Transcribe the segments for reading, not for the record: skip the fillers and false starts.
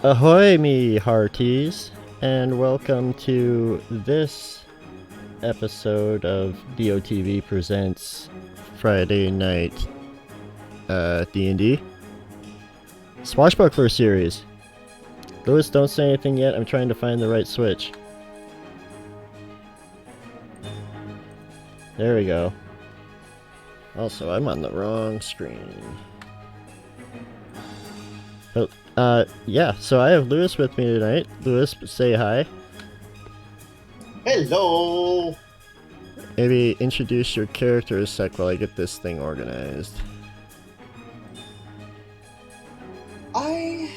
Ahoy, me hearties, and welcome to this episode of DOTV Presents Friday Night D&D Swashbuckler Series. Lewis, don't say anything yet. I'm trying to find the right switch. There we go. Also, I'm on the wrong screen. Yeah, so I have Lewis with me tonight. Lewis, say hi. Hello! Maybe introduce your character a sec while I get this thing organized. I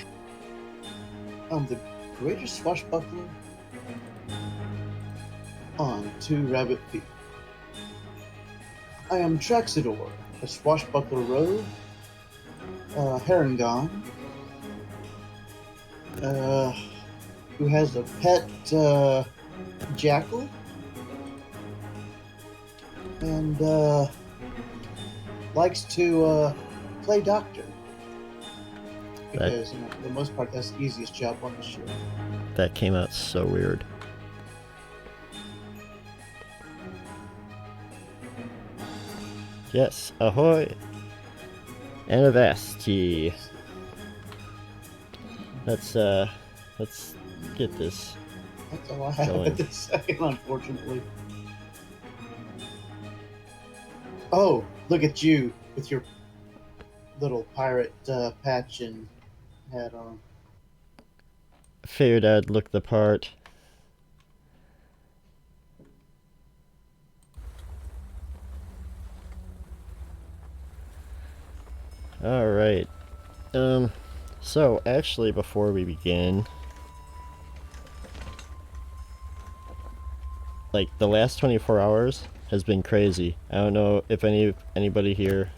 am the greatest swashbuckler on two rabbit feet. I am Traxidor, a swashbuckler rogue, Harangon, who has a pet jackal, and likes to play doctor. Because, for the most part, that's the easiest job on the show. That came out so weird. Yes, ahoy! And Avasti. Let's get this. That's all I have going. at this second, unfortunately. Oh, look at you with your little pirate patch and hat on. Figured I'd look the part. Alright. So actually before we begin, like the last 24 hours has been crazy. I don't know if anybody here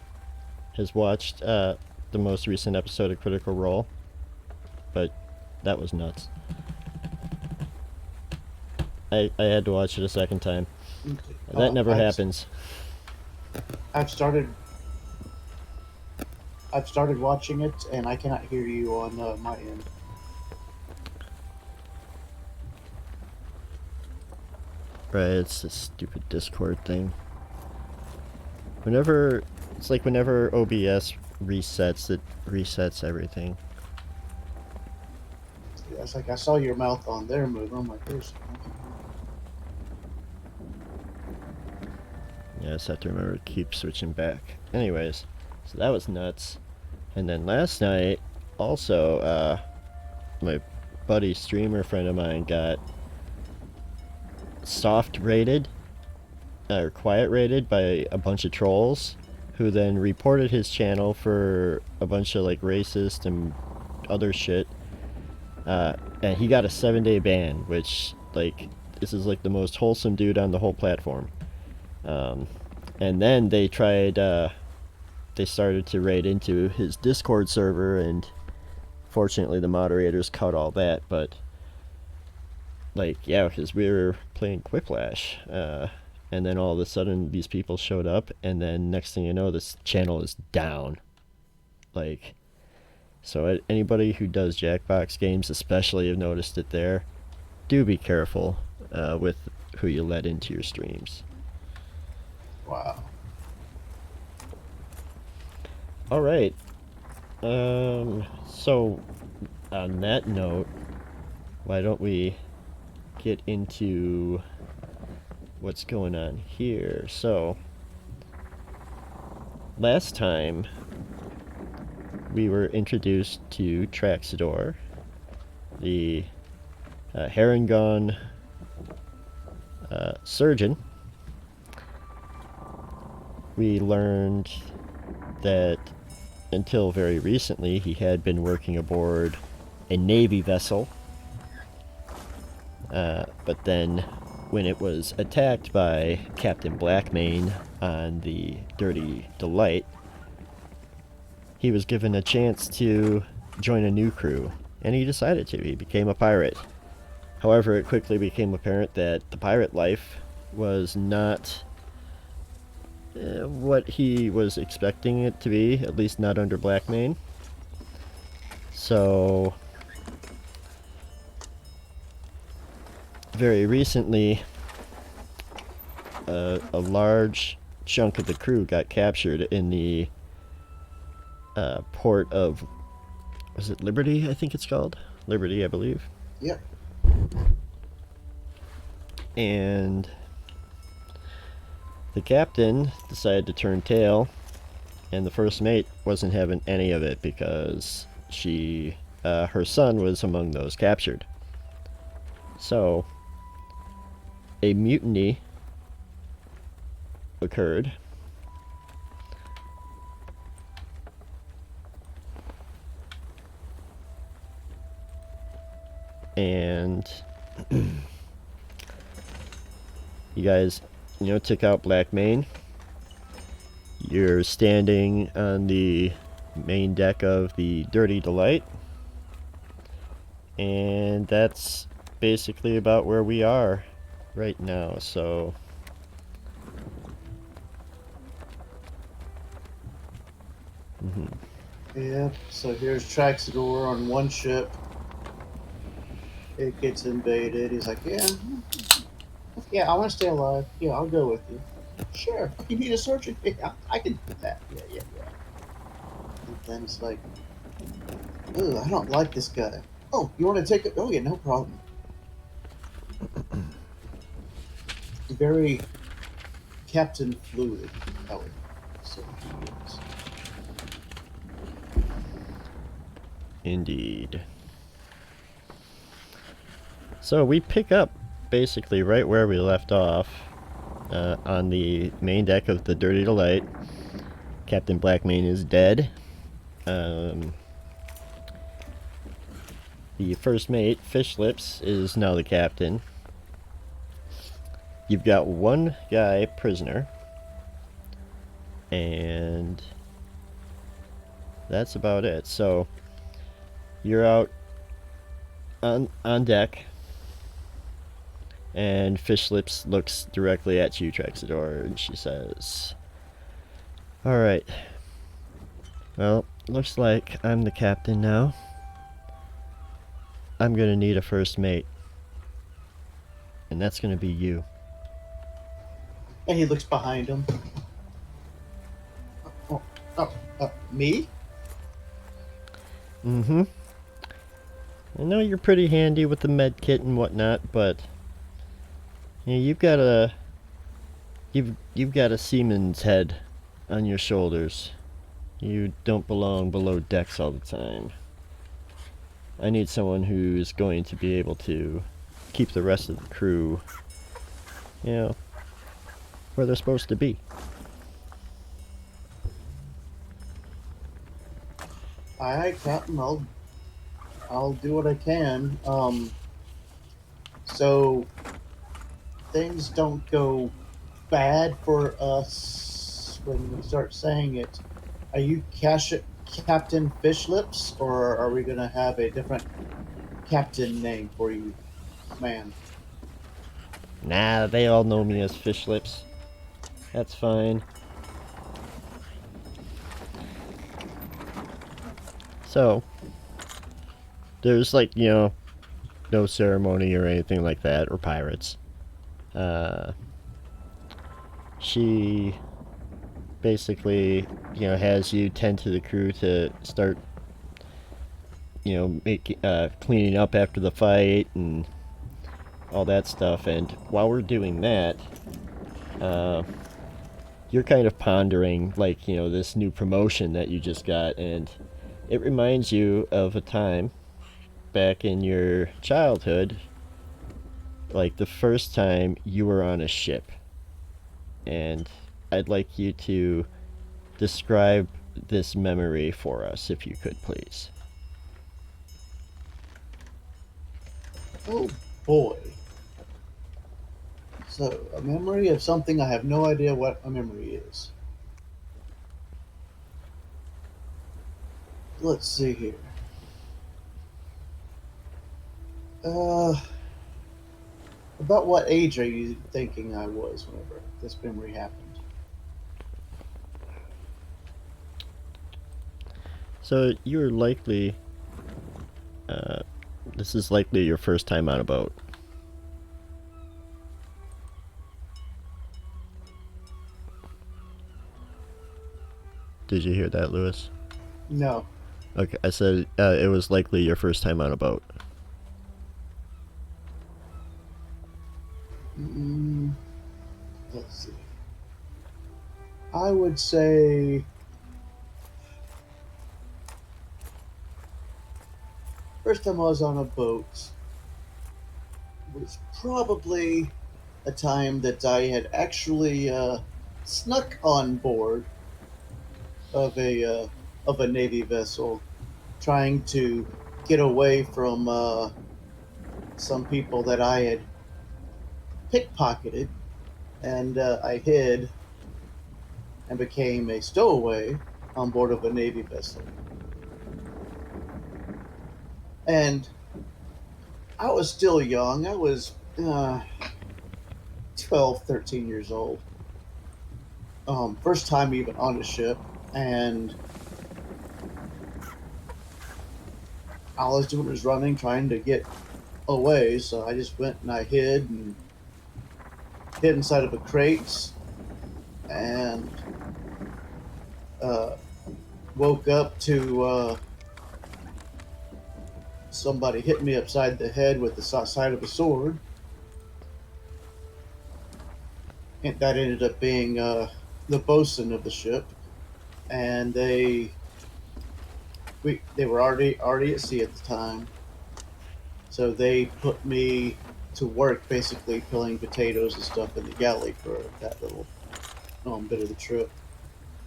has watched the most recent episode of Critical Role, but that was nuts. I had to watch it a second time. That never happens. I've started watching it, and I cannot hear you on my end. Right, it's this stupid Discord thing. Whenever OBS resets, it resets everything. Yeah, it's like I saw your mouth on their move. I'm like, there's. Yeah, I just have to remember to keep switching back. Anyways, so that was nuts. And then last night, also, my buddy streamer friend of mine got soft rated, or quiet rated by a bunch of trolls, who then reported his channel for a bunch of like racist and other shit. And he got a 7-day ban, which, like, this is like the most wholesome dude on the whole platform. And then they started to raid into his Discord server, and fortunately the moderators cut all that, but, like, yeah, because we were playing Quiplash, and then all of a sudden these people showed up, and then next thing you know, this channel is down. Like, so anybody who does Jackbox games especially have noticed it there. Do be careful with who you let into your streams. Wow. Alright. So, on that note, why don't we get into what's going on here? So, last time we were introduced to Traxidor, the Harangon surgeon. We learned that until very recently he had been working aboard a Navy vessel, but then when it was attacked by Captain Blackmane on the Dirty Delight, he was given a chance to join a new crew, and he decided to. He became a pirate. However, it quickly became apparent that the pirate life was not what he was expecting it to be, at least not under Blackmane. So very recently, a large chunk of the crew got captured in the port of, was it Liberty? I think it's called Liberty, I believe. Yep. And the captain decided to turn tail, and the first mate wasn't having any of it because her son was among those captured. So a mutiny occurred, and you guys, took out Black Main. You're standing on the main deck of the Dirty Delight, and that's basically about where we are right now. So Yeah, so here's Traxador on one ship. It gets invaded. He's like, yeah, I want to stay alive. Yeah, I'll go with you. Sure, you need a surgeon? Yeah, I can do that. Yeah. And then it's like, ooh, I don't like this guy. Oh, you want to take it? Oh, yeah, no problem. Very Captain Fluid, I would say he is. indeed. So we pick up basically right where we left off, on the main deck of the Dirty Delight. Captain Blackmane is dead. The first mate, Fish Lips, is now the captain. You've got one guy prisoner, and that's about it. So you're out on deck, and Fish Lips looks directly at you, Traxador, and she says, "Alright, well, looks like I'm the captain now. I'm gonna need a first mate, and that's gonna be you." And he looks behind him. Me? Mm-hmm. I know you're pretty handy with the med kit and whatnot, but you've got a seaman's head on your shoulders. You don't belong below decks all the time. I need someone who's going to be able to keep the rest of the crew, where they're supposed to be. Alright, Captain, I'll do what I can. So things don't go bad for us when we start saying it. Are you Captain Fishlips, or are we gonna have a different captain name for you, man? Nah, they all know me as Fish Lips. That's fine. So, there's no ceremony or anything like that, or pirates. She basically, has you tend to the crew to start, cleaning up after the fight and all that stuff. And while we're doing that, you're kind of pondering, this new promotion that you just got, and it reminds you of a time back in your childhood, like the first time you were on a ship. And I'd like you to describe this memory for us, if you could, please. Oh boy. So, a memory of something I have no idea what a memory is. Let's see here. About what age are you thinking I was whenever this memory happened? So you're likely, this is likely your first time on a boat. Did you hear that, Lewis? No. Okay, I said it was likely your first time on a boat. Mm, let's see. I would say first time I was on a boat was probably a time that I had actually snuck on board of a Navy vessel, trying to get away from some people that I had pickpocketed, and I hid and became a stowaway on board of a Navy vessel. And I was still young. I was 12, 13 years old. First time even on a ship. And all I was doing was running, trying to get away. So I just went and I hid inside of a crate and uh, woke up to somebody hit me upside the head with the side of a sword. And that ended up being the bosun of the ship. And they were already at sea at the time, so they put me to work basically peeling potatoes and stuff in the galley for that little bit of the trip,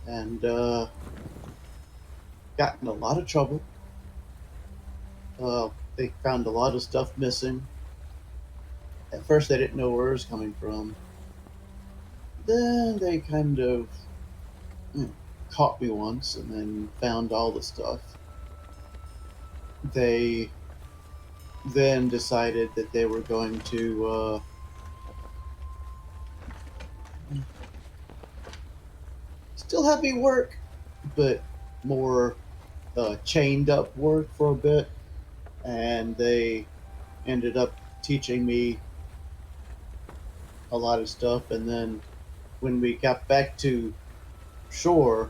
and got in a lot of trouble. They found a lot of stuff missing. At first, they didn't know where it was coming from. Then they kind of you know, caught me once, and then found all the stuff. They then decided that they were going to still have me work, but more chained up work for a bit. And they ended up teaching me a lot of stuff. And then when we got back to shore,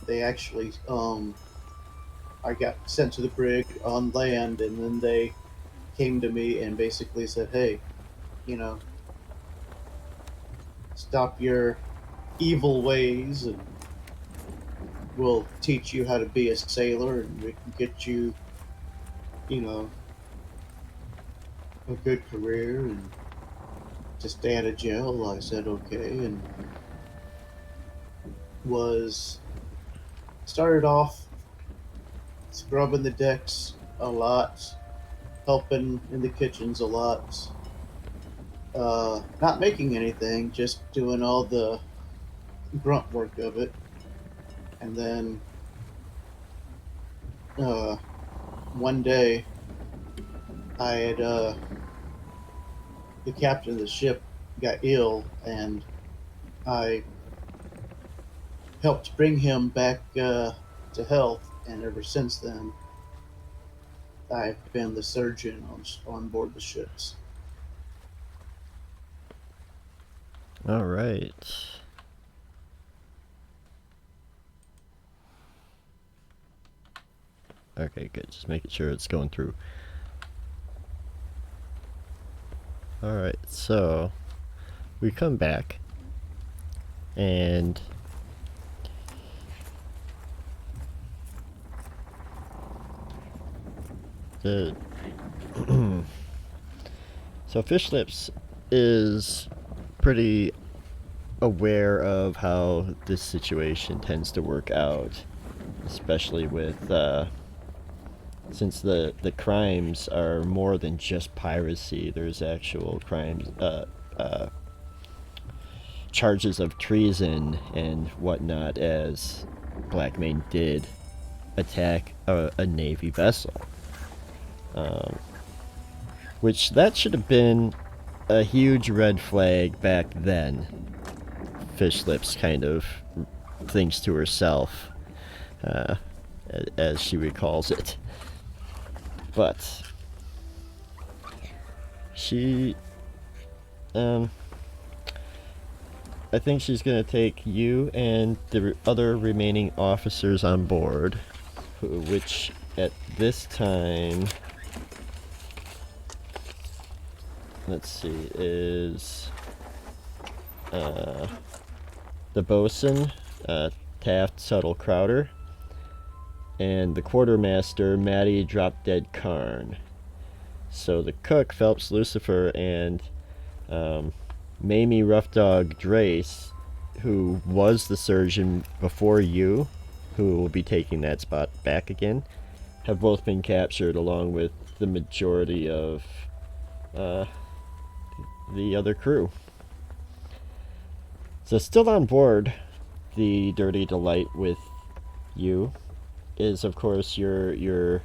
they actually, I got sent to the brig on land, and then they came to me and basically said, hey, you know, stop your evil ways and we'll teach you how to be a sailor and we can get you, you know, a good career and to stay out of jail. I said okay, and was started off scrubbing the decks a lot, helping in the kitchens a lot, not making anything, just doing all the grunt work of it. And then uh, one day, I had the captain of the ship got ill, and I helped bring him back to health. And ever since then, I've been the surgeon on board the ships. All right. Okay, good. Just making sure it's going through. All right, so we come back, and the so Fish Lips is pretty aware of how this situation tends to work out, especially with since the crimes are more than just piracy. There's actual crimes, charges of treason and whatnot, as Blackmane did attack a Navy vessel. Which that should have been a huge red flag back then. Fish Lips kind of thinks to herself, as she recalls it. But she, I think she's going to take you and the other remaining officers on board, which at this time, let's see, is the bosun, Taft Tuttle Crowder, and the quartermaster, Matty Drop Dead Karn. So the cook, Phelps Lucifer, and Mamie Rough Dog Drace, who was the surgeon before you, who will be taking that spot back again, have both been captured along with the majority of the other crew. So still on board the Dirty Delight with you is, of course, your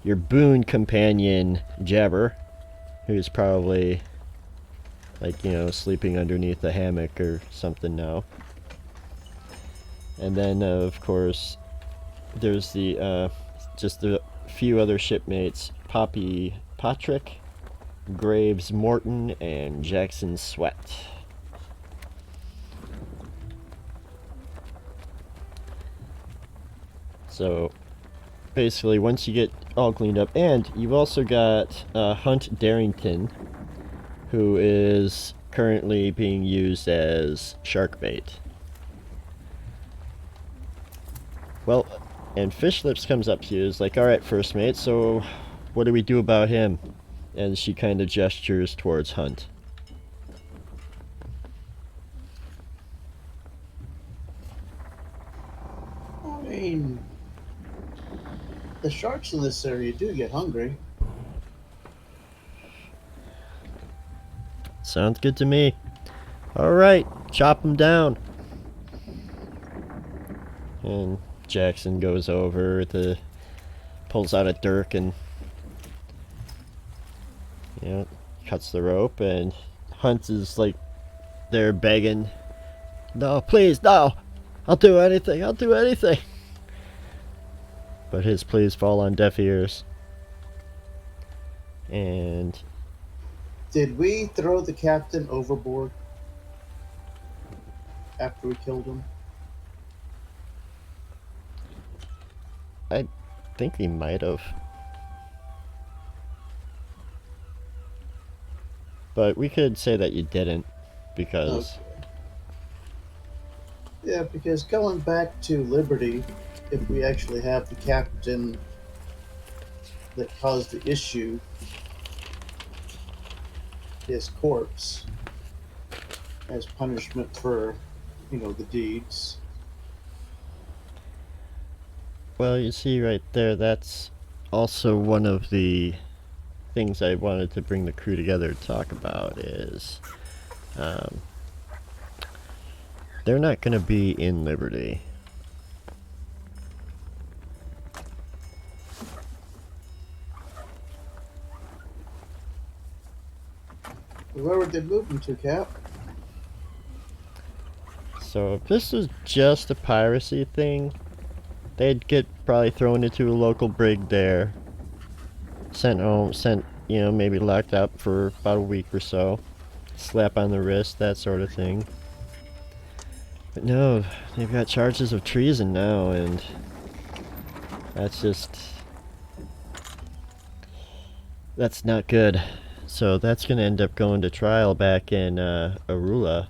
boon companion Jabber, who's probably, like, you know, sleeping underneath a hammock or something now. And then, of course, there's the just a few other shipmates: Poppy Patrick, Graves Morton, and Jackson Sweat. So basically, once you get all cleaned up, and you've also got Hunt Darrington, who is currently being used as shark bait. Well, and Fish Lips comes up to you, is like, alright, first mate, so what do we do about him? And she kind of gestures towards Hunt. I mean, the sharks in this area do get hungry. Sounds good to me. Alright, chop him down. And Jackson goes over to, pulls out a dirk and, you know, cuts the rope, and Hunt is like there begging, no, please, no, I'll do anything, I'll do anything. But his pleas fall on deaf ears. And Did we throw the captain overboard after we killed him? I think he might have. But we could say that you didn't, because... Okay. Yeah, because going back to Liberty, if we actually have the captain that caused the issue, his corpse, as punishment for, you know, the deeds. Well, you see right there, that's also one of the things I wanted to bring the crew together to talk about is they're not going to be in Liberty. Where would they move him to, Cap? So if this was just a piracy thing, they'd get probably thrown into a local brig there, sent home, you know, maybe locked up for about a week or so, slap on the wrist, that sort of thing. But no, they've got charges of treason now, and that's not good. So that's going to end up going to trial back in Arula.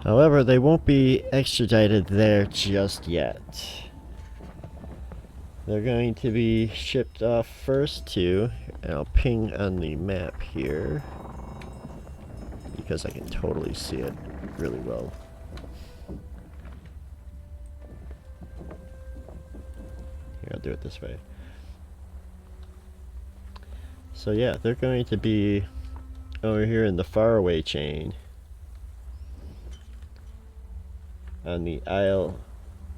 However, they won't be extradited there just yet. They're going to be shipped off first to, and I'll ping on the map here, because I can totally see it really well. Here, I'll do it this way. So yeah, they're going to be over here in the faraway chain on the Isle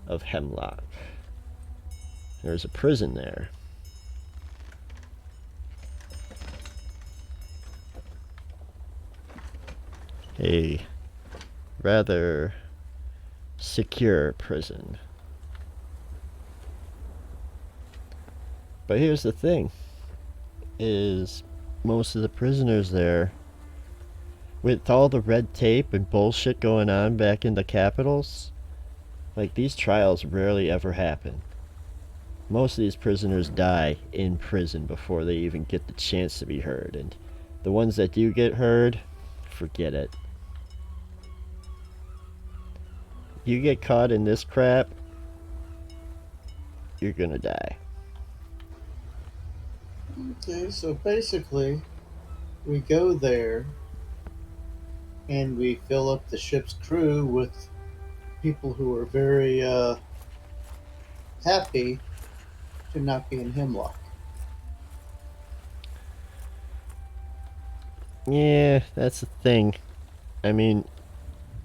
of Hemlock. There's a prison there. A rather secure prison. But here's the thing, is most of the prisoners there with all the red tape and bullshit going on back in the capitals, like, these trials rarely ever happen. Most of these prisoners die in prison before they even get the chance to be heard, and the ones that do get heard, forget it. You get caught in this crap, you're gonna die. Okay, so basically, we go there and we fill up the ship's crew with people who are very happy to not be in Hemlock. Yeah, that's the thing. I mean,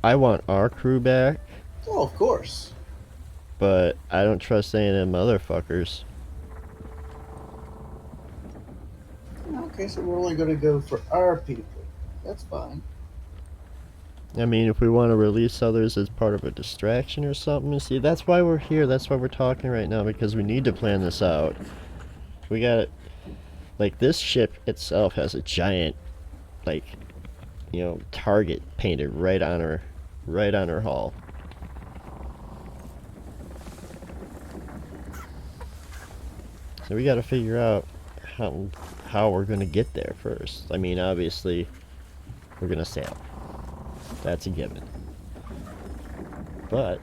I want our crew back, Oh, of course. but I don't trust any of them motherfuckers. Okay, so we're only going to go for our people. That's fine. I mean, if we want to release others as part of a distraction or something, see, that's why we're here. That's why we're talking right now, because we need to plan this out. We got, like, this ship itself has a giant, like, target painted right on her hull. So we got to figure out how we're gonna get there first. I mean, obviously, we're gonna sail. That's a given. But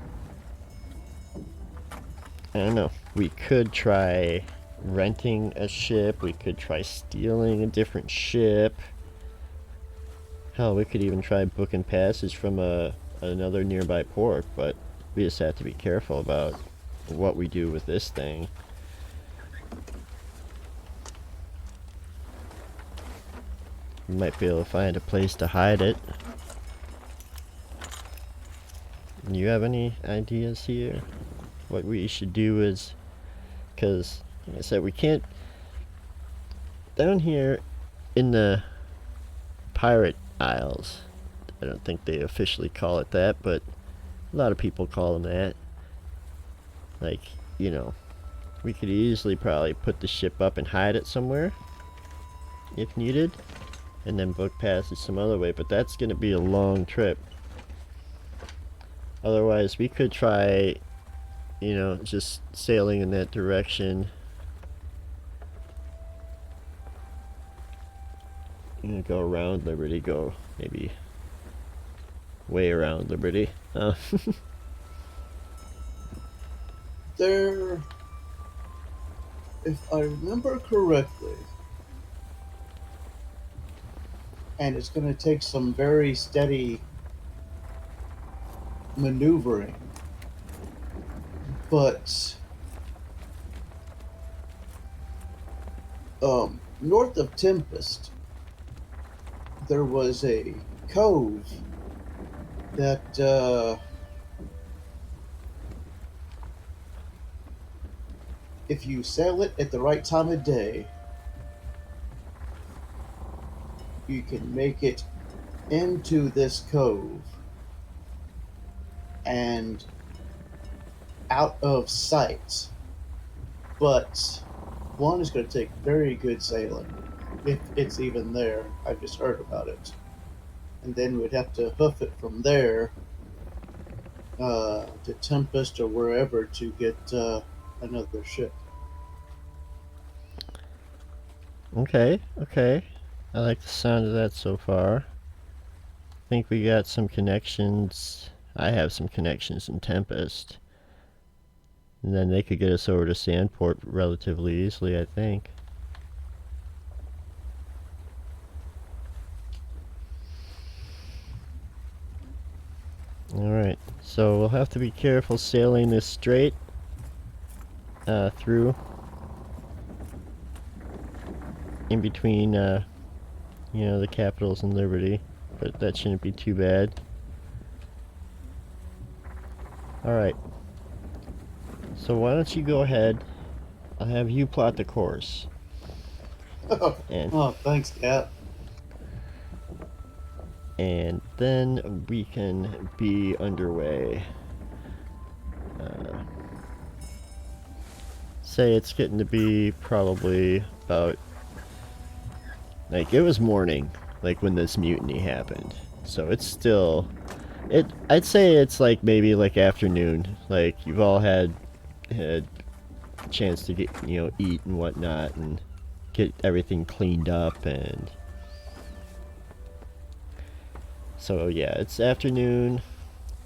I don't know. We could try renting a ship. We could try stealing a different ship. Hell, we could even try booking passage from another nearby port. But we just have to be careful about what we do with this thing. We might be able to find a place to hide it. You have any ideas here? What we should do is, because, like I said, we can't, down here in the Pirate Isles, I don't think they officially call it that, but a lot of people call them that. Like, we could easily probably put the ship up and hide it somewhere, if needed, and then book passage some other way, but that's going to be a long trip. Otherwise, we could try, just sailing in that direction. Go around Liberty, go maybe way around Liberty. There, if I remember correctly, and it's going to take some very steady maneuvering, but north of Tempest, there was a cove that if you sail it at the right time of day, you can make it into this cove and out of sight. But one is going to take very good sailing, if it's even there. I've just heard about it. And then we'd have to hoof it from there to Tempest or wherever to get another ship. Okay. I like the sound of that so far. I think we got some connections. I have some connections in Tempest. And then they could get us over to Sandport relatively easily, I think. Alright, so we'll have to be careful sailing this straight through in between the Capitals and Liberty, but that shouldn't be too bad. Alright, so why don't you go ahead, I'll have you plot the course. And Oh, thanks, Cap. and then we can be underway. Say it's getting to be probably about, like, it was morning like when this mutiny happened. So it's still, I'd say it's like maybe like afternoon. Like you've all had a chance to get, eat and whatnot and get everything cleaned up, and so yeah, it's afternoon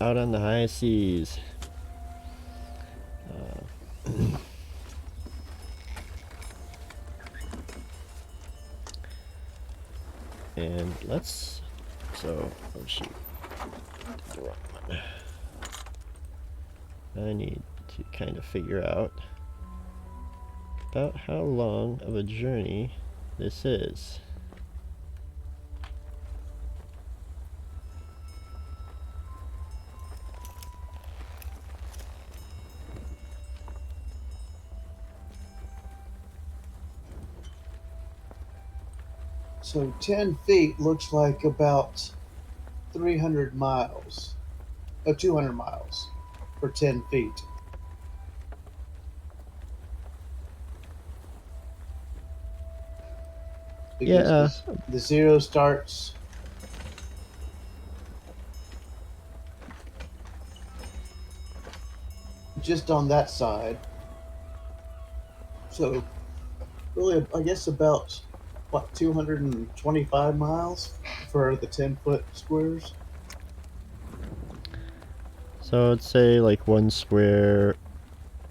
out on the high seas. And let's, oh shoot, the wrong one. I need to kind of figure out about how long of a journey this is. So 10 feet looks like about 300 miles. 200 miles for 10 feet. Because Yeah, the zero starts just on that side. So really, I guess about what 225 miles for the 10-foot squares. so let's say like one square.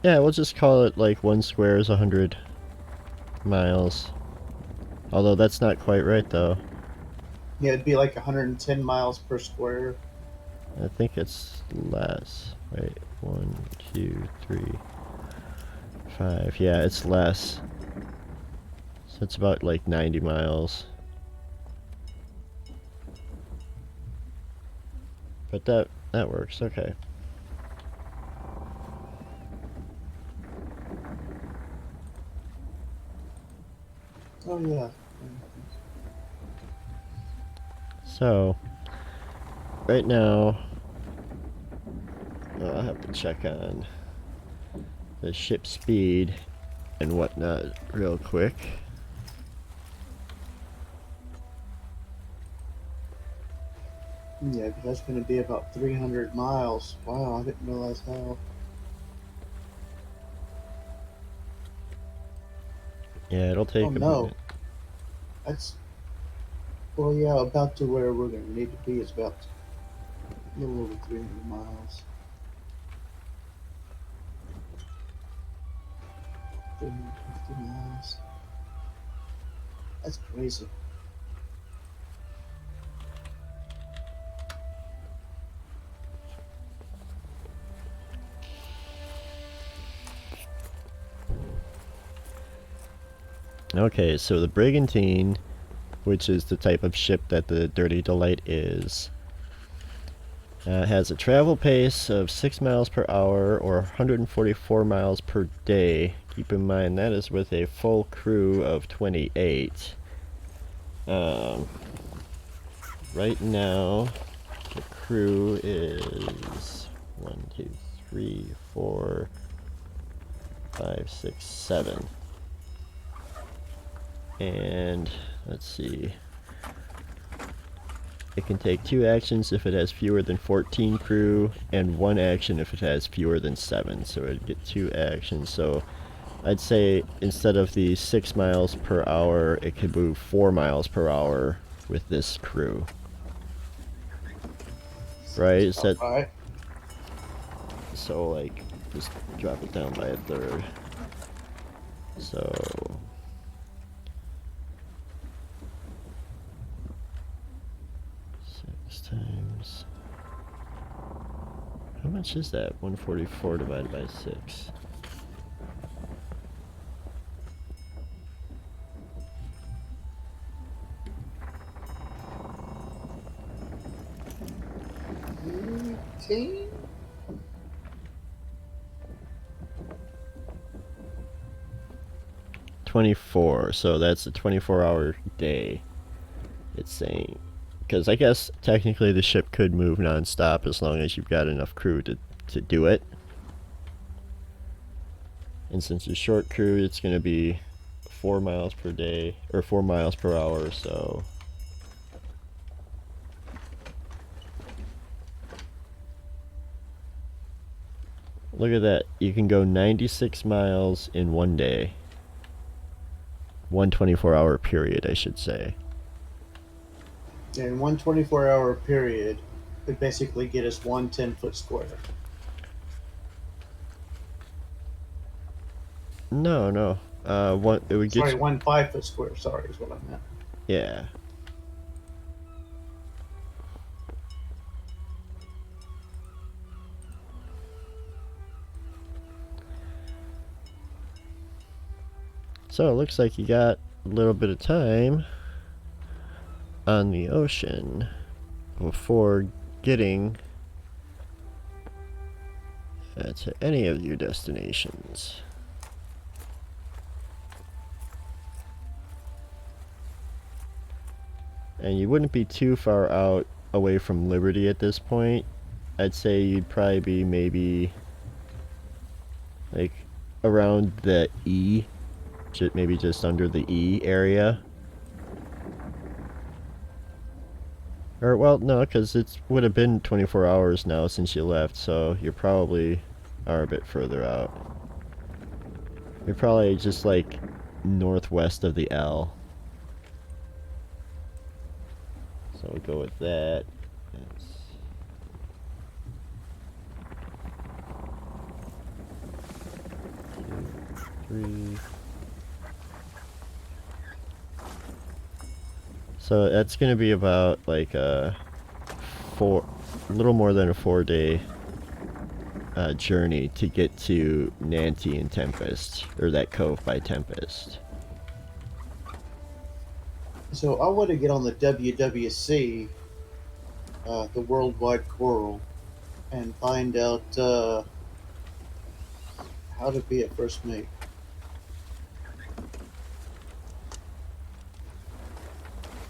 Yeah, we'll just call it like one square is 100 miles. Although that's not quite right though. Yeah, it'd be like 110 miles per square. I think it's less. Wait, 1, 2, 3, 5. Yeah, it's less. So it's about like 90 miles. But that works. Okay. Oh yeah. So right now, I'll have to check on the ship speed and whatnot real quick. Yeah, because that's going to be about 300 miles. Wow, I didn't realize how. Yeah, it'll take Oh a no, minute. that's well, yeah, about to where we're going to need to be is about a little over 300 miles. 350 miles. That's crazy. Okay, so the Brigantine, which is the type of ship that the Dirty Delight is, has a travel pace of 6 miles per hour or 144 miles per day. Keep in mind that is with a full crew of 28. Right now, the crew is 1, 2, 3, 4, 5, 6, 7. And let's see. It can take 2 actions if it has fewer than 14 crew, and 1 action if it has fewer than 7. So it'd get 2 actions. So I'd say instead of the 6 miles per hour, it could move 4 miles per hour with this crew. Right? Is that Right. so? Like, just drop it down by a third. So 6 times. How much is that? 144 divided by 6. Okay. 24. So that's a 24-hour day. It's saying, because I guess technically the ship could move non-stop as long as you've got enough crew to do it. And since it's short crew, it's going to be 4 miles per day, or 4 miles per hour, so Look at that. You can go 96 miles in one day. 1 24-hour period, I should say. In one 24-hour period, we basically get us one 10-foot square. No. It would get Sorry, you. one 5-foot square. Sorry, is what I meant. Yeah. So it looks like you got a little bit of time on the ocean before getting to any of your destinations. And you wouldn't be too far out away from Liberty at this point. I'd say you'd probably be maybe like around the E, maybe just under the E area. Or, well, no, because it would have been 24 hours now since you left, so you probably are a bit further out. You're probably just like northwest of the L. So we'll go with that. That's 2, 3. So that's gonna be about like a little more than a 4-day journey to get to Nancy and Tempest, or that cove by Tempest. So I want to get on the WWC, the Worldwide Coral, and find out how to be a first mate.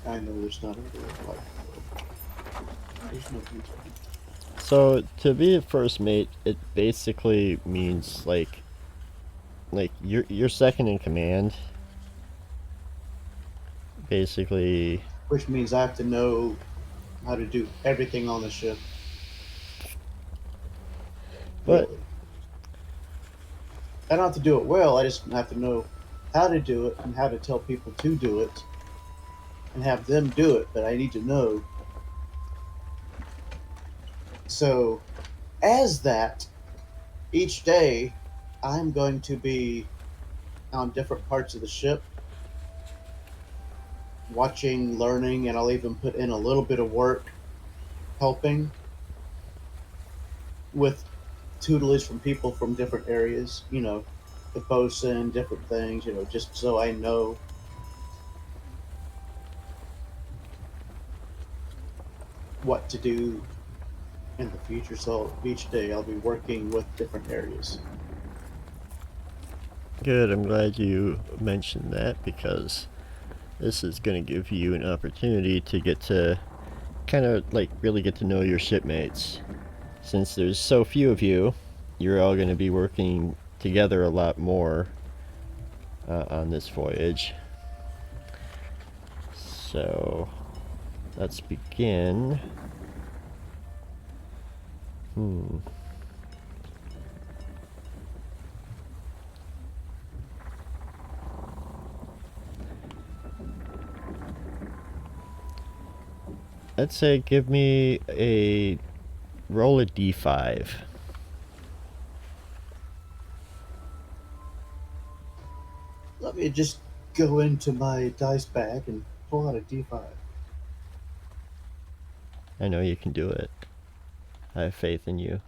I know there's not a worldwide coral. There's no reason. So to be a first mate, it basically means like you're second in command. Basically, Which means I have to know how to do everything on the ship. but Really. I don't have to do it well, I just have to know how to do it and how to tell people to do it and have them do it, but I need to know. So, as that, each day I'm going to be on different parts of the ship, watching, learning, and I'll even put in a little bit of work helping with tutelage from people from different areas, the bosun, different things, just so I know what to do in the future. So each day I'll be working with different areas. good, I'm glad you mentioned that, because this is going to give you an opportunity to get to kind of like really get to know your shipmates. Since there's so few of you, you're all going to be working together a lot more on this voyage. So let's begin. I'd say give me a roll a d5. Let me just go into my dice bag and pull out a d5. I know you can do it. I have faith in you.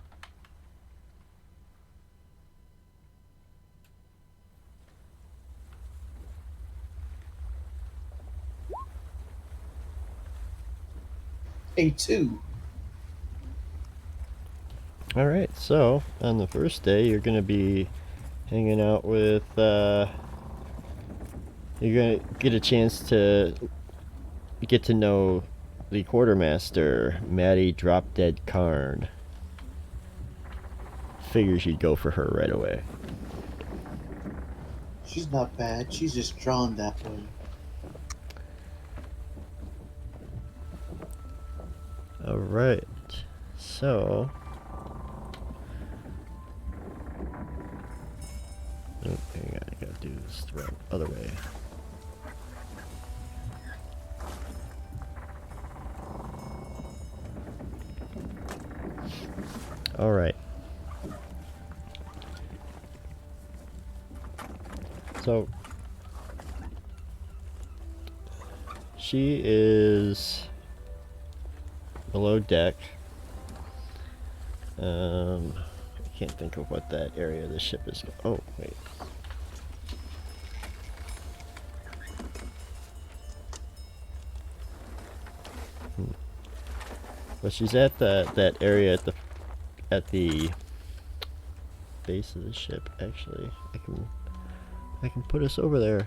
A 2. Alright, so on the first day you're going to be hanging out with, you're going to get a chance to get to know the quartermaster, Maddie Drop Dead Karn. Figures you'd go for her right away. She's not bad, she's just drawn that way. Alright, so It's the other way. Alright. So, she is below deck. I can't think of what that area of the ship is. Oh, wait. But she's at that area at the base of the ship. Actually, I can put us over there.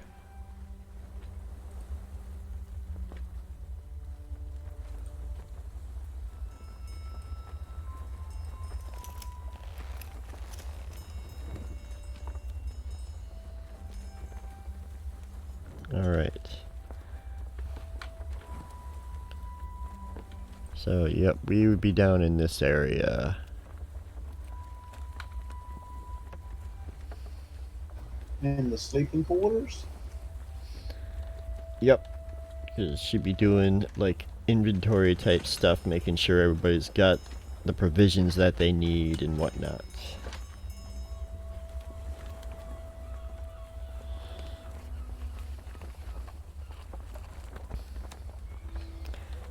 Alright. So, yep, we would be down in this area. In the sleeping quarters? Yep. Because she'd be doing, like, inventory type stuff, making sure everybody's got the provisions that they need and whatnot.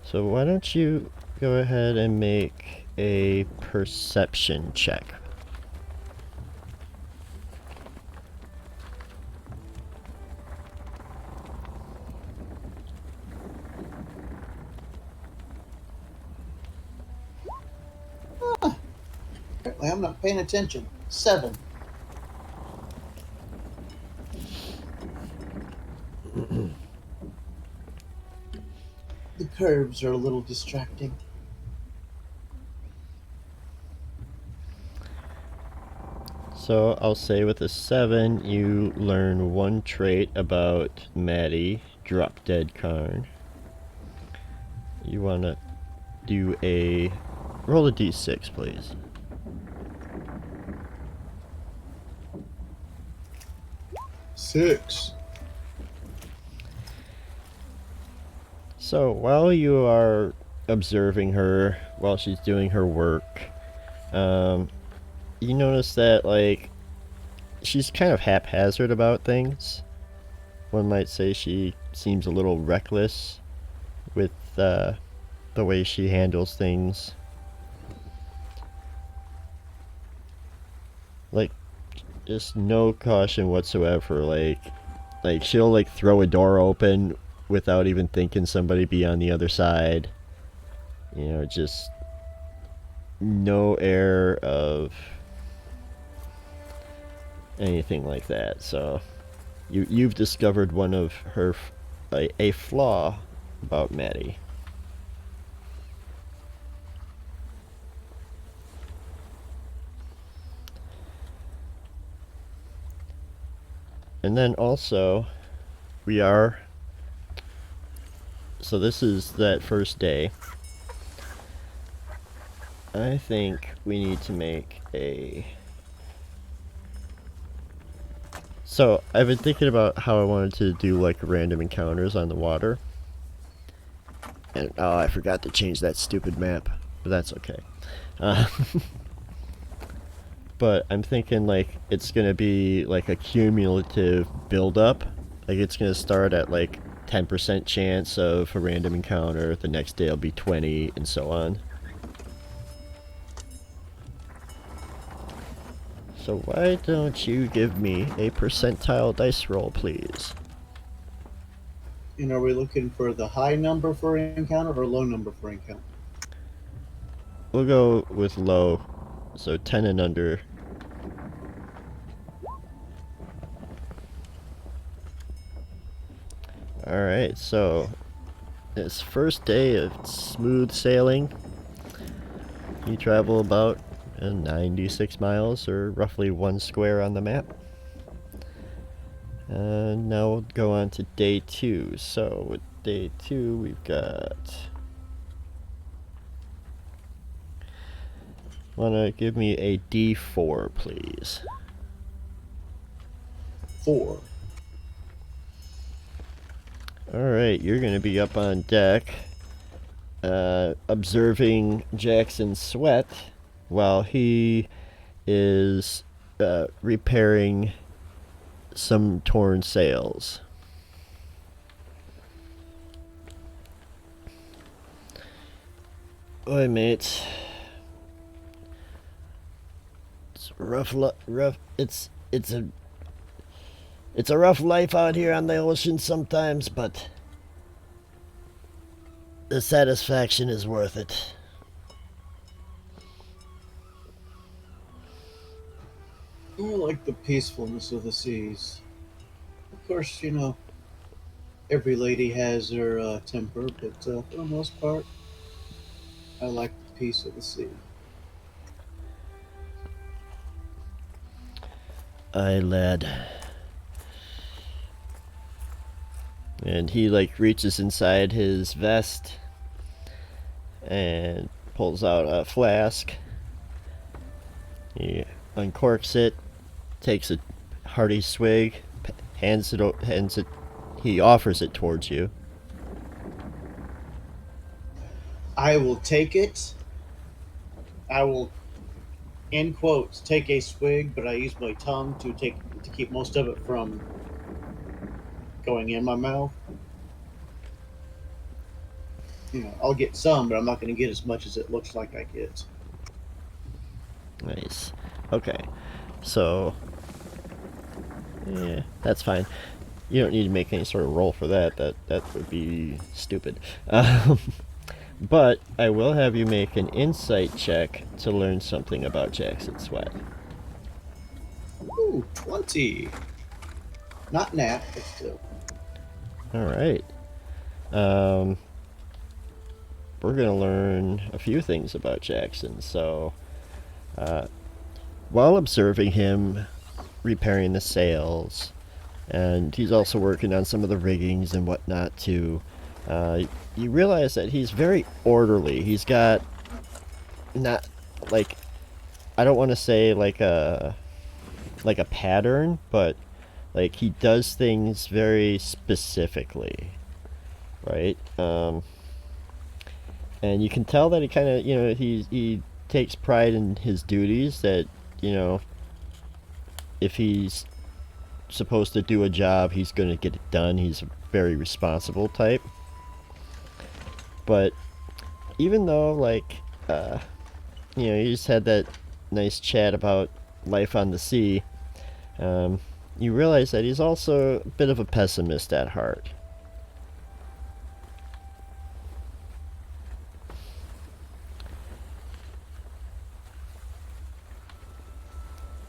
So why don't you go ahead and make a perception check. Apparently I'm not paying attention. 7. The curves are a little distracting. So I'll say with a 7, you learn one trait about Maddie, Drop Dead Karn. You want to do a... roll a d6, please. Six. So while you are observing her, while she's doing her work, you notice that, like, she's kind of haphazard about things. One might say she seems a little reckless with the way she handles things. Like, just no caution whatsoever. Like she'll, like, throw a door open without even thinking somebody be on the other side. You know, just no air of anything like that. So you've discovered one of her a flaw about Maddie. And then also so this is that first day. I think we need to make a... So, I've been thinking about how I wanted to do, like, random encounters on the water. And, oh, I forgot to change that stupid map. But that's okay. But I'm thinking, like, it's gonna be, like, a cumulative build-up. Like, it's gonna start at, like, 10% chance of a random encounter. The next day will be 20, and so on. So why don't you give me a percentile dice roll, please? And are we looking for the high number for encounter or low number for encounter? We'll go with low, so 10 and under. Alright, so this first day of smooth sailing, you travel about 96 miles, or roughly 1 square on the map. And now we'll go on to day 2. So with day 2 we've got... Wanna give me a D4, please? 4. Alright, you're going to be up on deck, observing Jackson sweat while he is repairing some torn sails. Oi, mates. It's rough. It's a rough life out here on the ocean sometimes, but the satisfaction is worth it. I like the peacefulness of the seas. Of course, every lady has her temper, but for the most part, I like the peace of the sea. Aye, lad. And he reaches inside his vest and pulls out a flask. He uncorks it, takes a hearty swig, hands it. He offers it towards you. I will take it. I will, in quotes, take a swig, but I use my tongue to keep most of it from going in my mouth. I'll get some, but I'm not going to get as much as it looks like I get. Nice. Okay. So, yeah, that's fine. You don't need to make any sort of roll for that. That would be stupid. But I will have you make an insight check to learn something about Jackson Sweat. Ooh, 20. Not nat, but still. All right. We're going to learn a few things about Jackson. So, while observing him repairing the sails, and he's also working on some of the riggings and whatnot too, you realize that he's very orderly. He's got not I don't want to say like a pattern, but he does things very specifically, right? And you can tell that he kind of, he takes pride in his duties, that, if he's supposed to do a job, he's going to get it done. He's a very responsible type. But even though, you just had that nice chat about life on the sea, you realize that he's also a bit of a pessimist at heart.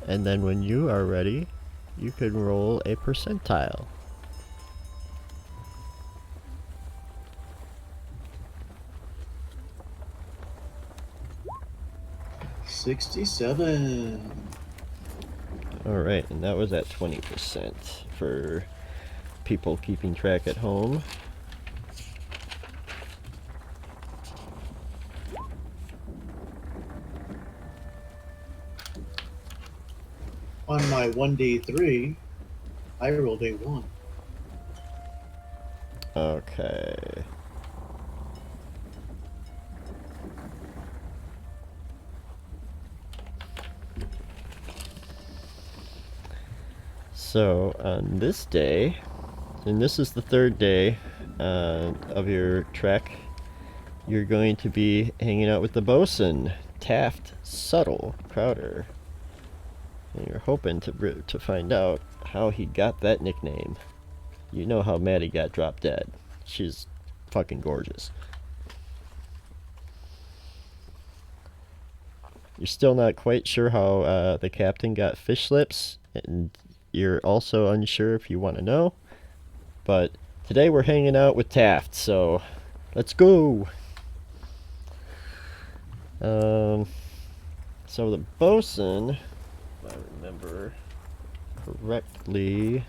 And then when you are ready, you can roll a percentile. $67. Alright, and that was at 20% for people keeping track at home. On my 1d3, I rolled a 1. Okay. So, on this day, and this is the third day of your trek, you're going to be hanging out with the bosun, Taft Subtle Crowder. And you're hoping to find out how he got that nickname. You know how Maddie got dropped dead. She's fucking gorgeous. You're still not quite sure how the captain got fish lips, and you're also unsure if you want to know. But today we're hanging out with Taft, so let's go! So the bosun, if I remember correctly,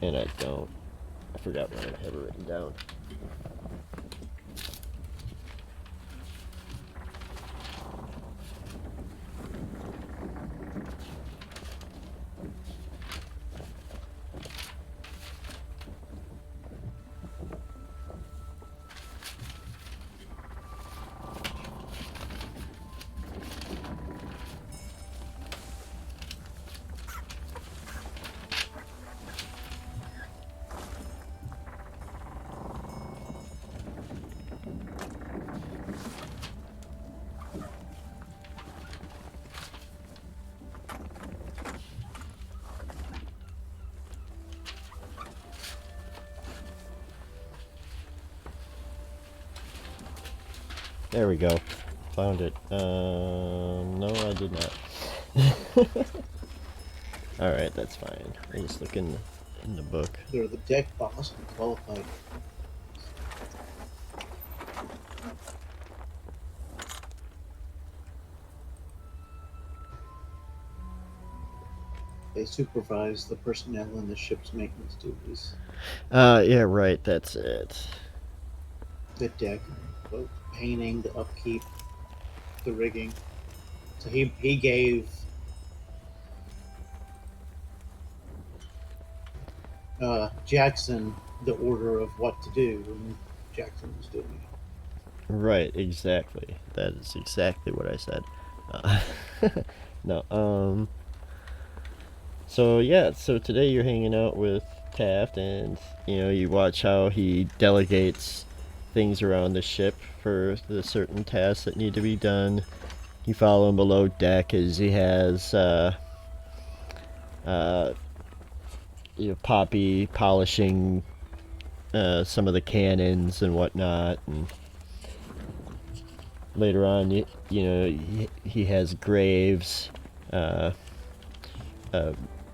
and I don't, I forgot what I have it written down. There we go. Found it. No, I did not. Alright, that's fine. I'll just look in the book. They're the deck boss and qualified. They supervise the personnel in the ship's maintenance duties. Yeah, right, that's it. The deck, both painting, the upkeep, the rigging. So he gave Jackson the order of what to do, and Jackson was doing it. Right, exactly. That is exactly what I said. No, so yeah, so today you're hanging out with Taft, and you watch how he delegates things around the ship for the certain tasks that need to be done. You follow him below deck as he has uh, Poppy polishing some of the cannons and whatnot, and later on, he has Graves uh,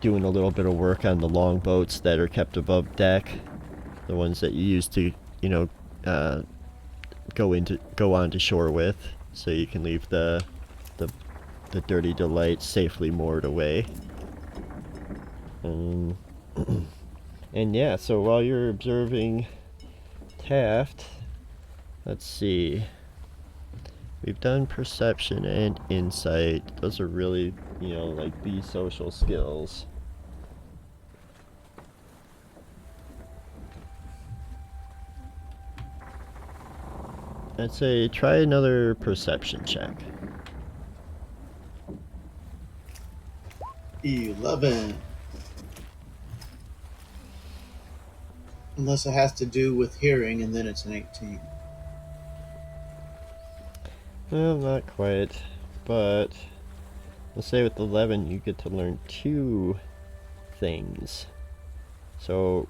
doing a little bit of work on the longboats that are kept above deck, the ones that you use to, uh, go onto shore with, so you can leave the the Dirty Delight safely moored away. And yeah, so while you're observing Taft, let's see. We've done perception and insight. Those are really, like the social skills. I'd say try another perception check. 11. Unless it has to do with hearing, and then it's an 18. Well, not quite, but let's say with 11 you get to learn 2 things. So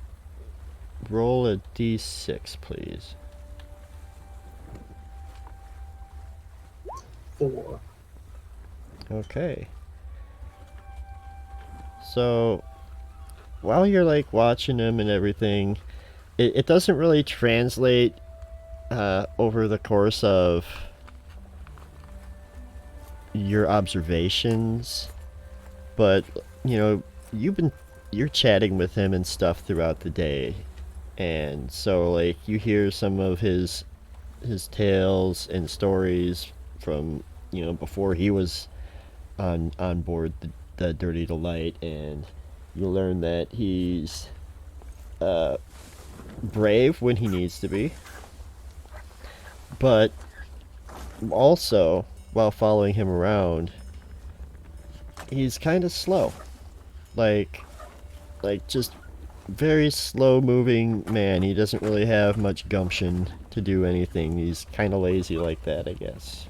roll a d6, please. 4. Okay. So while you're like watching him and everything, it doesn't really translate over the course of your observations, but you're chatting with him and stuff throughout the day, and so like you hear some of his tales and stories from before he was on board the Dirty Delight, and you learn that he's brave when he needs to be, but also while following him around, he's kind of slow, like just very slow moving man. He doesn't really have much gumption to do anything. He's kind of lazy like that, I guess.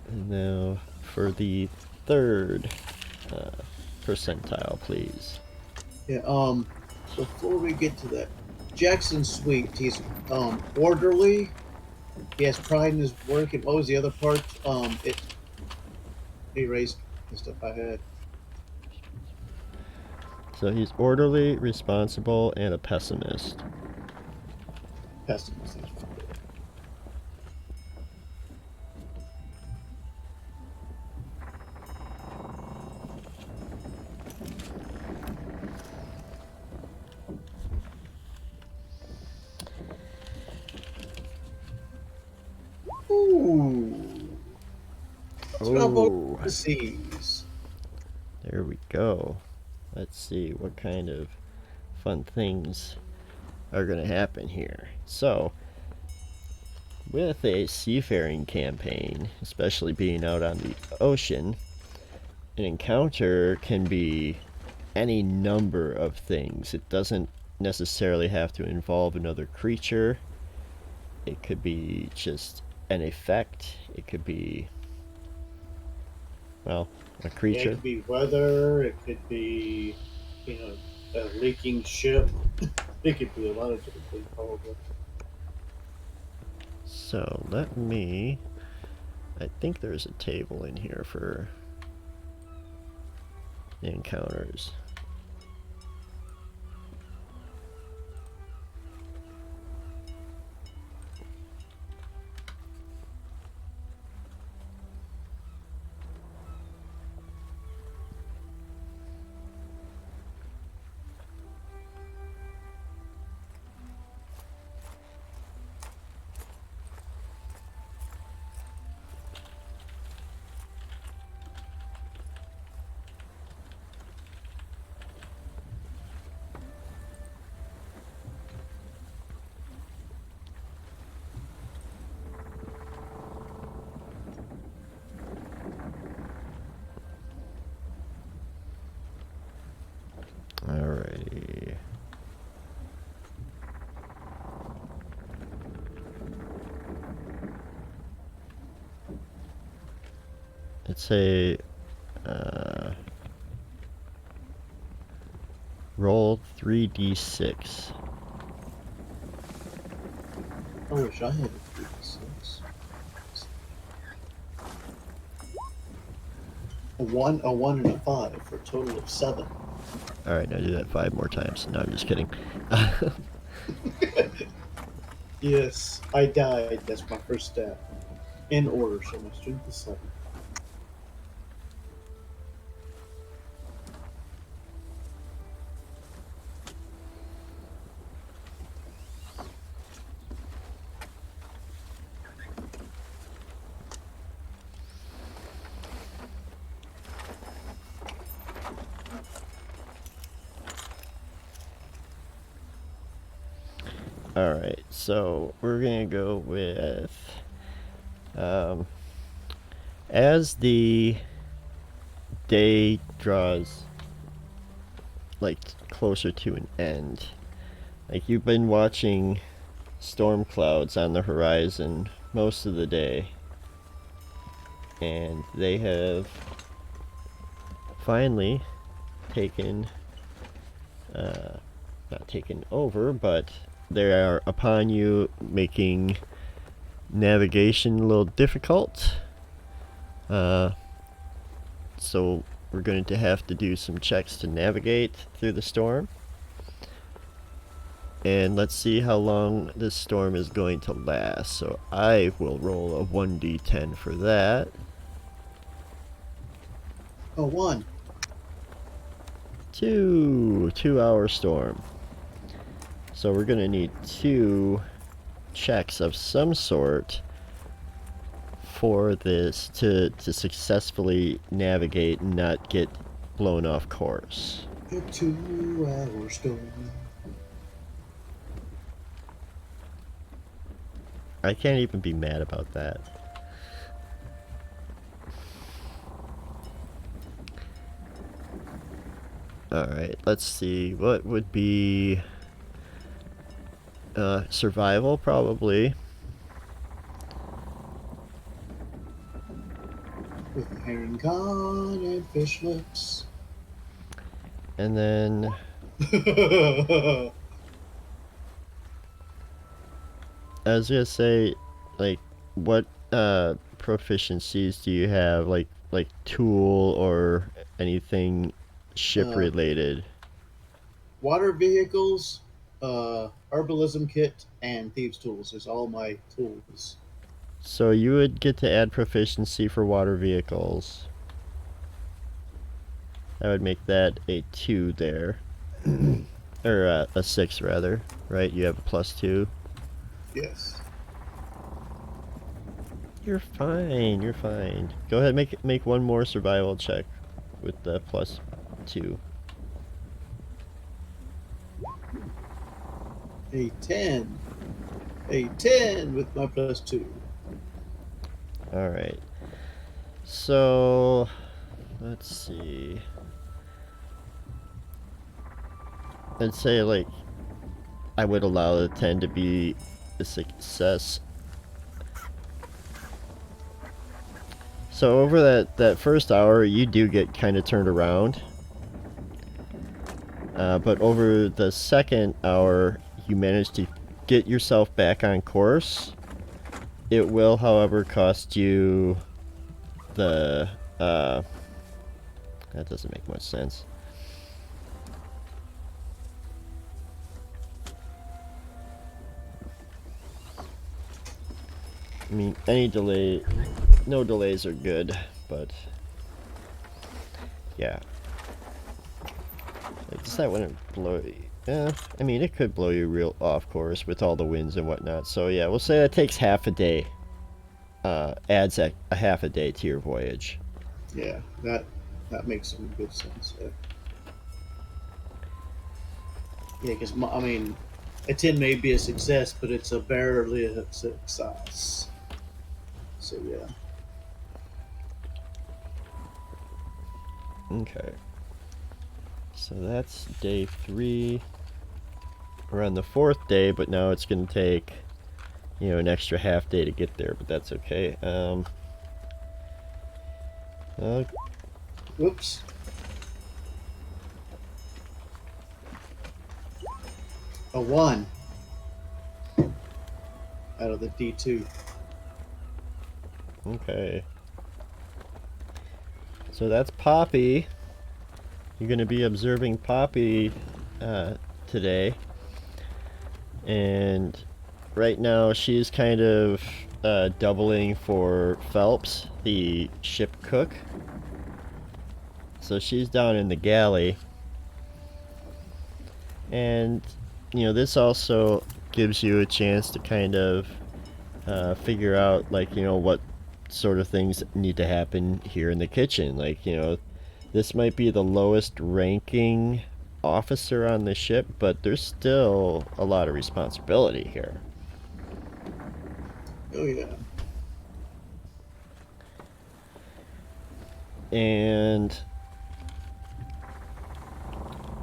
And now for the third percentile, please. Yeah, before we get to that, Jackson's sweet. He's orderly. He has pride in his work. And what was the other part? It erased the stuff I had. So he's orderly, responsible, and a pessimist. Pessimist. Ooh. Trouble the seas. There we go. Let's see what kind of fun things are going to happen here. So, with a seafaring campaign, especially being out on the ocean, an encounter can be any number of things. It doesn't necessarily have to involve another creature. It could be just an effect. It could be, well, a creature. It could be weather. It could be, A leaking ship. It could be a lot of different things, probably. So let me... I think there's a table in here for encounters. Alrighty. It's a roll 3d6. I wish I had a 3d6. A 1, and a 5 for a total of 7. Alright, now do that 5 more times. No, I'm just kidding. Yes, I died. That's my first stat. In order, so my strength is 7. Alright, so we're gonna go with as the day draws like closer to an end, like you've been watching storm clouds on the horizon most of the day, and they have finally taken not taken over, but they are upon you, making navigation a little difficult. So we're going to have to do some checks to navigate through the storm. And let's see how long this storm is going to last. So I will roll a 1d10 for that. Oh, 1. 2-hour storm. So we're going to need 2 checks of some sort for this to successfully navigate and not get blown off course. A 2-hour storm. I can't even be mad about that. Alright, let's see. What would be... survival, probably. With a herring gone and fish lips. And then... I was gonna say, like, what proficiencies do you have? Like tool or anything ship related? Water vehicles, herbalism kit, and thieves' tools is all my tools. So you would get to add proficiency for water vehicles. That would make that a 2 there. Or a 6 rather, right? You have a +2. Yes. You're fine, you're fine. Go ahead, make one more survival check with the +2. A 10. A 10 with my +2. Alright. So, let's see. I'd say, like, I would allow the 10 to be a success. So over that first hour, you do get kind of turned around. But over the second hour, you manage to get yourself back on course. It will, however, cost you the... that doesn't make much sense. I mean, any delay... No delays are good, but... Yeah. Like, does that wouldn't blow you? Yeah, I mean, it could blow you real off course with all the winds and whatnot. So yeah, we'll say that takes half a day. Adds a half a day to your voyage. Yeah, that makes some good sense. Yeah, because I mean, a 10 may be a success, but it's a barely a success. So yeah. Okay. So that's day 3. We're on the 4th day, but now it's going to take, you know, an extra half day to get there, but that's okay. Whoops. A 1 out of the D2. Okay. So that's Poppy. You're going to be observing Poppy today. And right now she's kind of doubling for Phelps, the ship cook. So she's down in the galley. And, you know, this also gives you a chance to kind of figure out, like, you know, what sort of things need to happen here in the kitchen. Like, you know, this might be the lowest ranking officer on the ship, but there's still a lot of responsibility here. Oh yeah. And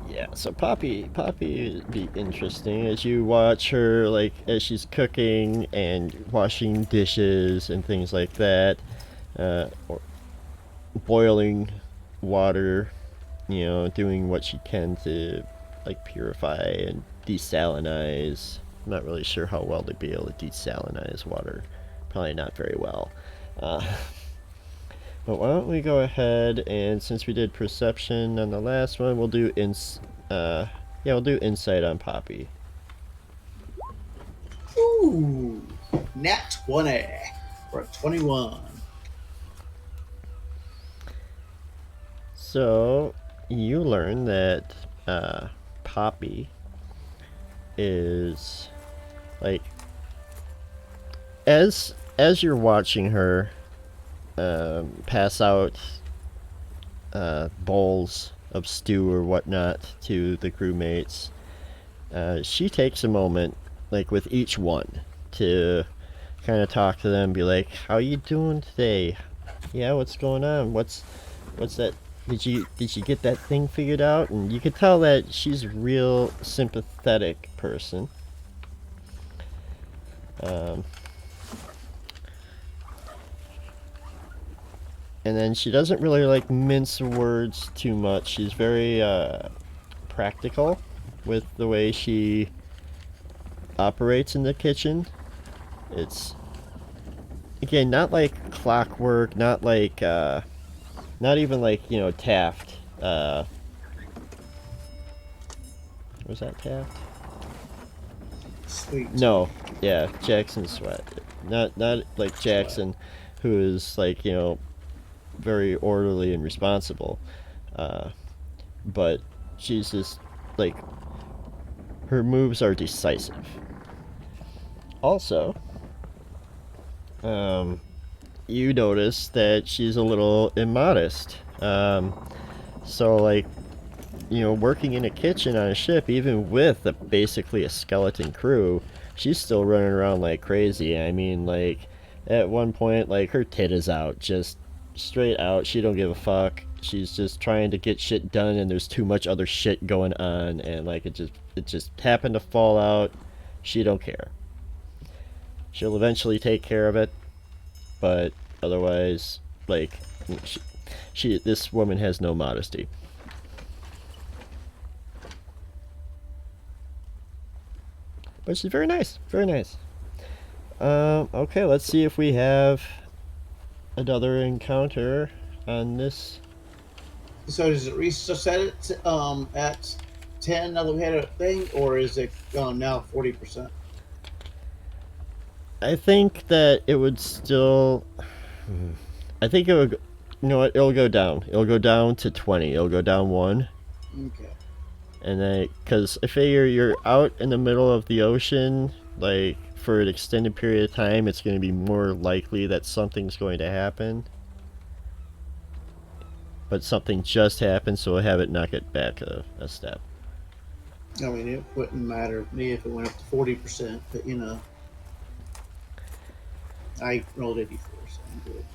yeah, so Poppy would be interesting as you watch her, like, as she's cooking and washing dishes and things like that, or boiling water, you know, doing what she can to, like, purify and desalinize. I'm not really sure how well they'd be able to desalinize water. Probably not very well. But why don't we go ahead, and since we did perception on the last one, we'll do we'll do insight on Poppy. Ooh, nat 20. We're at 21. So you learn that Poppy is, like, as you're watching her pass out bowls of stew or whatnot to the crewmates, she takes a moment, like, with each one to kind of talk to them, be like, "How you doing today? Yeah, what's going on? What's that? Did you get that thing figured out?" And you could tell that she's a real sympathetic person. And then she doesn't really, like, mince words too much. She's very practical with the way she operates in the kitchen. It's, again, not like clockwork, not like not even like, you know, Taft. Was that Taft? Sweet. No, yeah, Jackson Sweat. Not like Jackson, who is, like, you know, very orderly and responsible. But she's just, like, her moves are decisive. Also, you notice that she's a little immodest. So, like, you know, working in a kitchen on a ship, even with basically a skeleton crew, she's still running around like crazy. I mean, like, at one point, like, her tit is out, just straight out. She don't give a fuck. She's just trying to get shit done, and there's too much other shit going on, and, like, it just happened to fall out. She don't care. She'll eventually take care of it, but otherwise, like, this woman has no modesty. but she's very nice, very nice. Okay, let's see if we have another encounter on this. So does it reset it at 10 now that we had a thing, or is it now 40%? I think that it would still. I think it would. You know what? It'll go down. It'll go down to 20. It'll go down one. Okay. And then, because I figure you're out in the middle of the ocean, like for an extended period of time, it's going to be more likely that something's going to happen. But something just happened, so we'll have it knock it back a step. I mean, it wouldn't matter to me if it went up to 40%, but I rolled 84, so I'm good.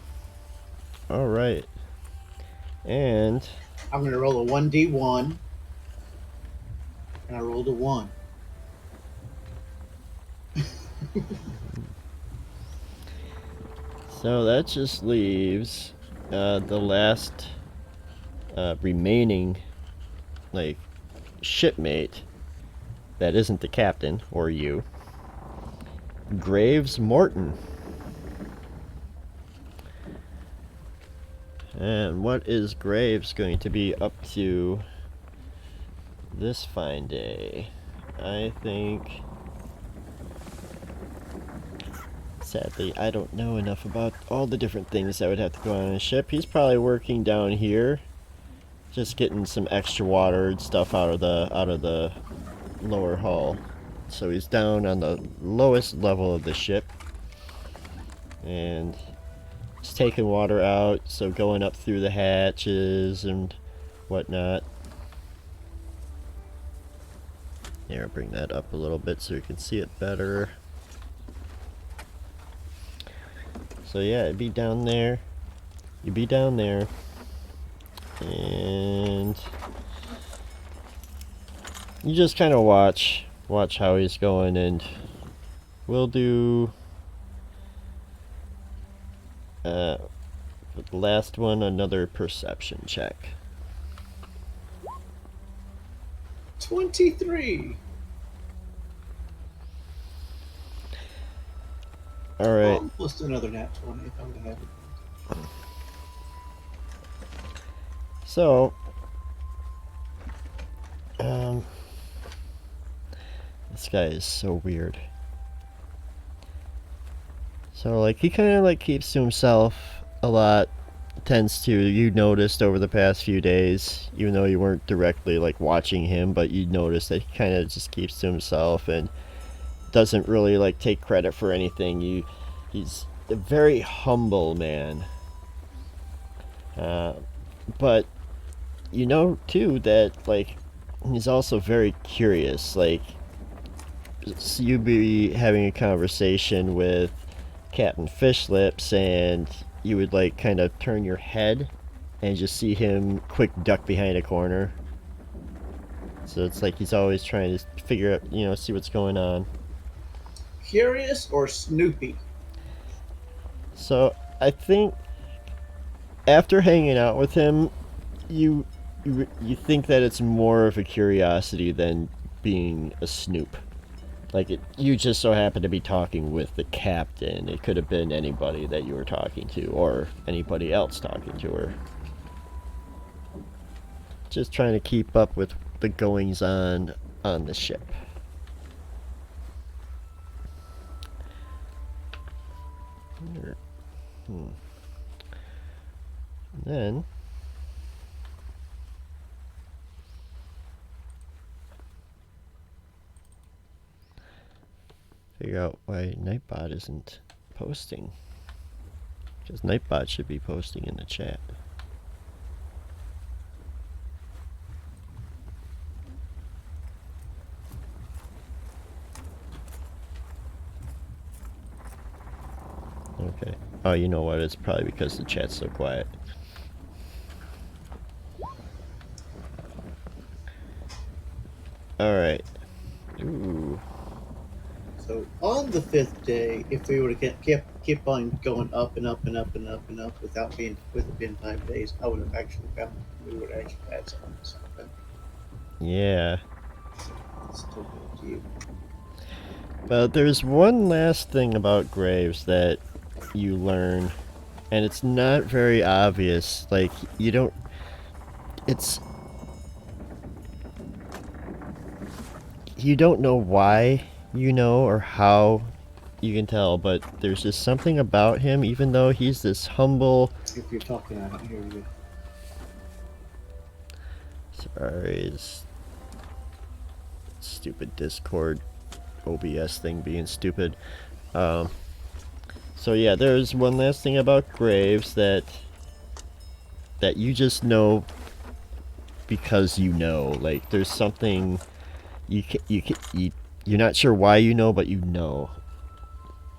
All right. And I'm going to roll a 1d1, and I rolled a 1. so that just leaves the last remaining, like, shipmate that isn't the captain or you, Graves Morton. And what is Graves going to be up to this fine day? I think, sadly, I don't know enough about all the different things that would have to go on a ship. He's probably working down here, just getting some extra water and stuff out of the lower hull. So he's down on the lowest level of the ship, and he's taking water out, so going up through the hatches and whatnot. Here, I'll bring that up a little bit so you can see it better. So yeah, it'd be down there. You'd be down there. And you just kind of watch how he's going, and we'll do for the last one another perception check. 23. All right. Almost another nat 20 if I'm going to have it. So, this guy is so weird. So, like, he kind of, like, keeps to himself a lot. Tends to, you noticed over the past few days, even though you weren't directly, like, watching him, but you noticed that he kind of just keeps to himself and doesn't really, like, take credit for anything. He's a very humble man. But you know too that, like, he's also very curious. Like, so you'd be having a conversation with Captain Fishlips, and you would, like, kind of turn your head and just see him quick duck behind a corner. So it's like he's always trying to figure out, see what's going on. Curious or Snoopy? So I think after hanging out with him, you think that it's more of a curiosity than being a snoop. Like, you just so happen to be talking with the captain. It could have been anybody that you were talking to, or anybody else talking to her. Just trying to keep up with the goings on the ship. Then figure out why Nightbot isn't posting. Because Nightbot should be posting in the chat. Okay. Oh, you know what? It's probably because the chat's so quiet. Alright. Ooh. So on the 5th day, if we would have kept on going up and up and up and up and up with it being 5 days, I would have actually found we would have actually had something. Yeah. It's still good to you. But there's one last thing about graves that you learn, and it's not very obvious. Like, you don't. It's. You don't know why you know or how you can tell, but there's just something about him, even though he's this humble. If you're talking, I don't hear you. Sorry, this stupid Discord OBS thing being stupid. So yeah, there's one last thing about graves that you just know because you know. Like, there's something you're not sure why you know, but you know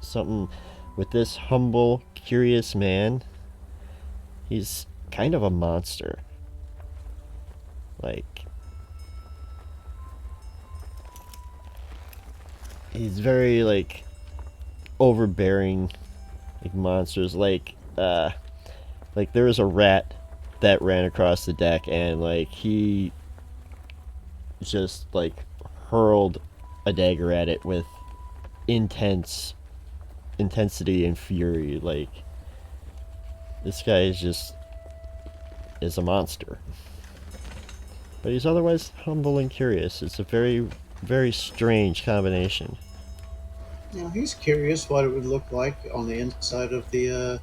something with this humble, curious man. He's kind of a monster. Like, he's very like overbearing, like monsters. Like there was a rat that ran across the deck, and like he just like hurled a dagger at it with intensity and fury. Like, this guy is a monster, but he's otherwise humble and curious. It's a very, very strange combination. Now he's curious what it would look like on the inside of the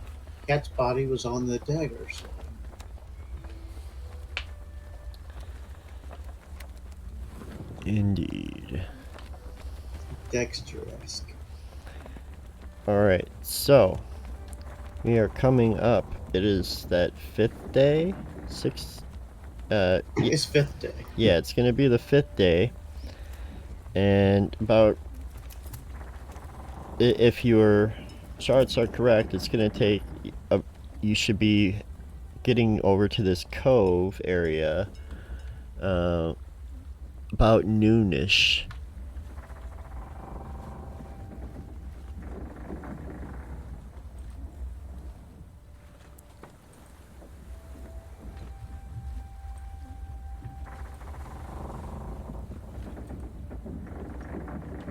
cat's body was on the daggers. Indeed. Dexter-esque. Alright, so we are coming up. It is that 5th day? 6th? It's fifth day. Yeah, it's gonna be the 5th day. And about, if your charts are correct, it's gonna take, you should be getting over to this cove area about noonish.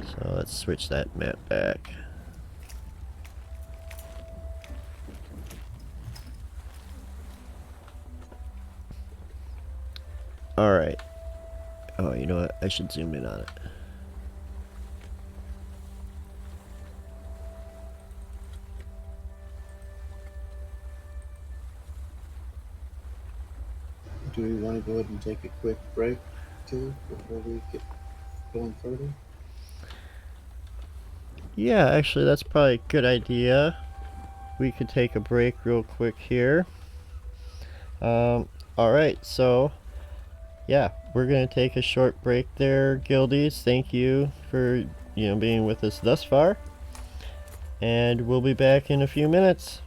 So let's switch that map back. Alright. Oh, you know what? I should zoom in on it. Do we want to go ahead and take a quick break too before we get going further? Yeah, actually, that's probably a good idea. We could take a break real quick here. Alright, so yeah, we're gonna take a short break there, guildies. Thank you for being with us thus far, and we'll be back in a few minutes.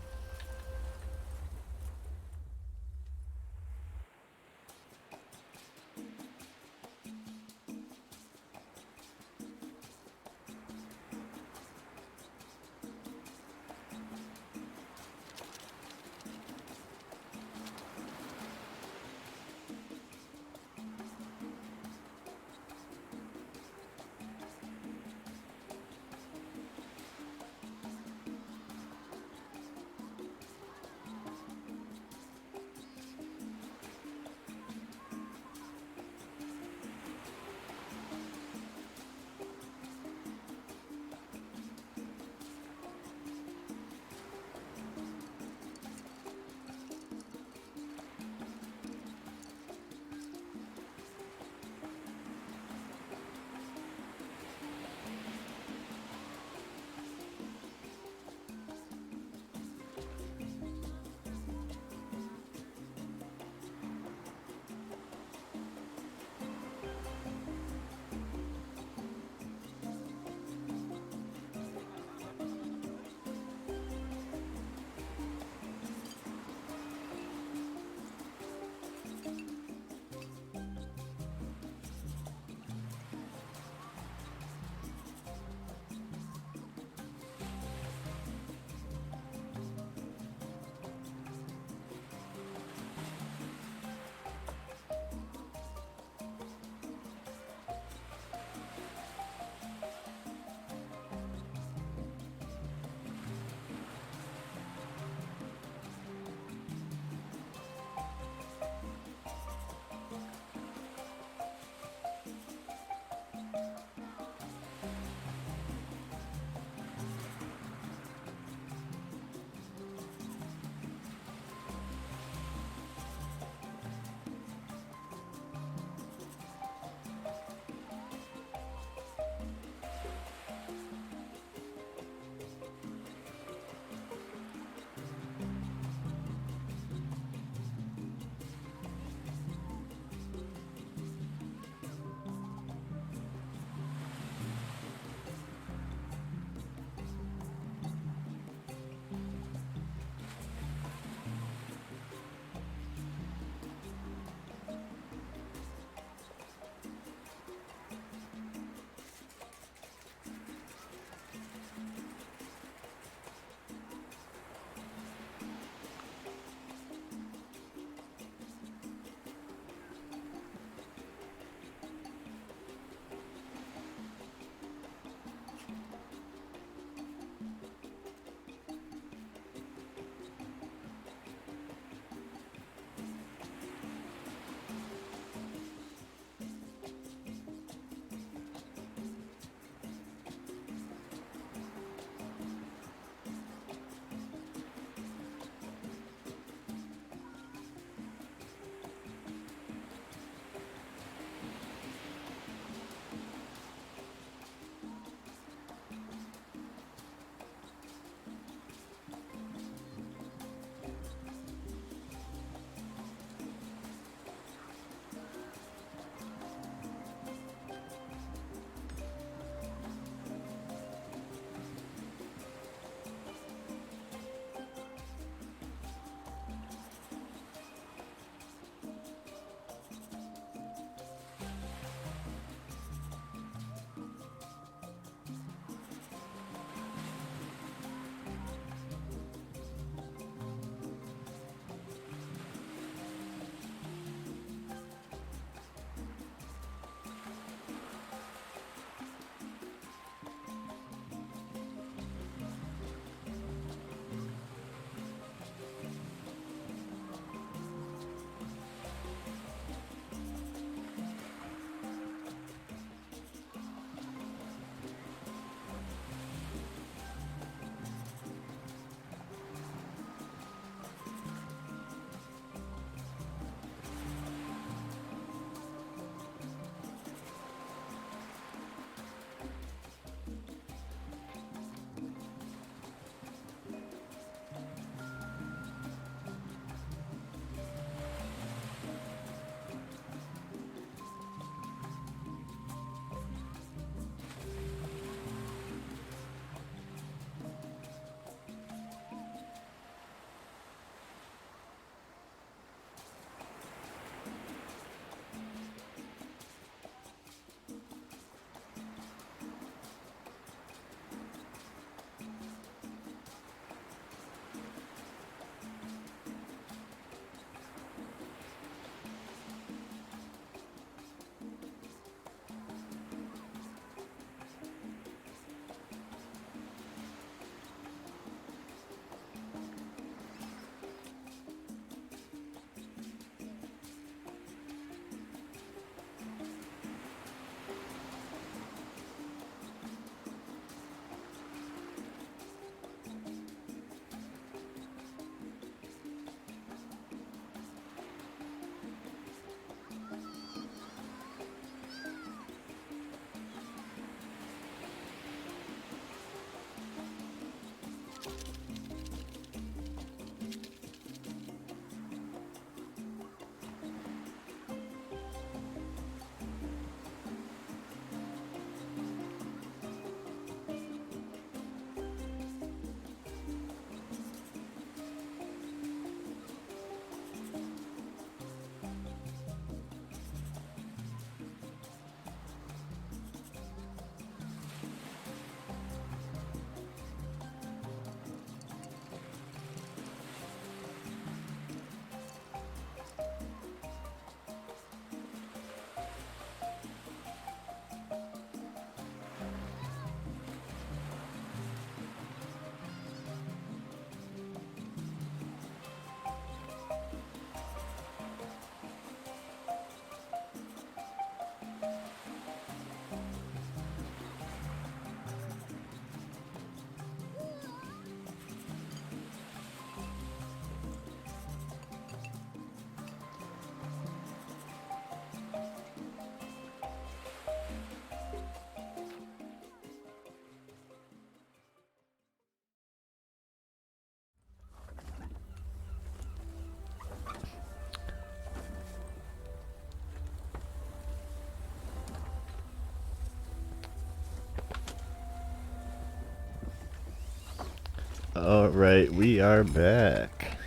Alright, we are back.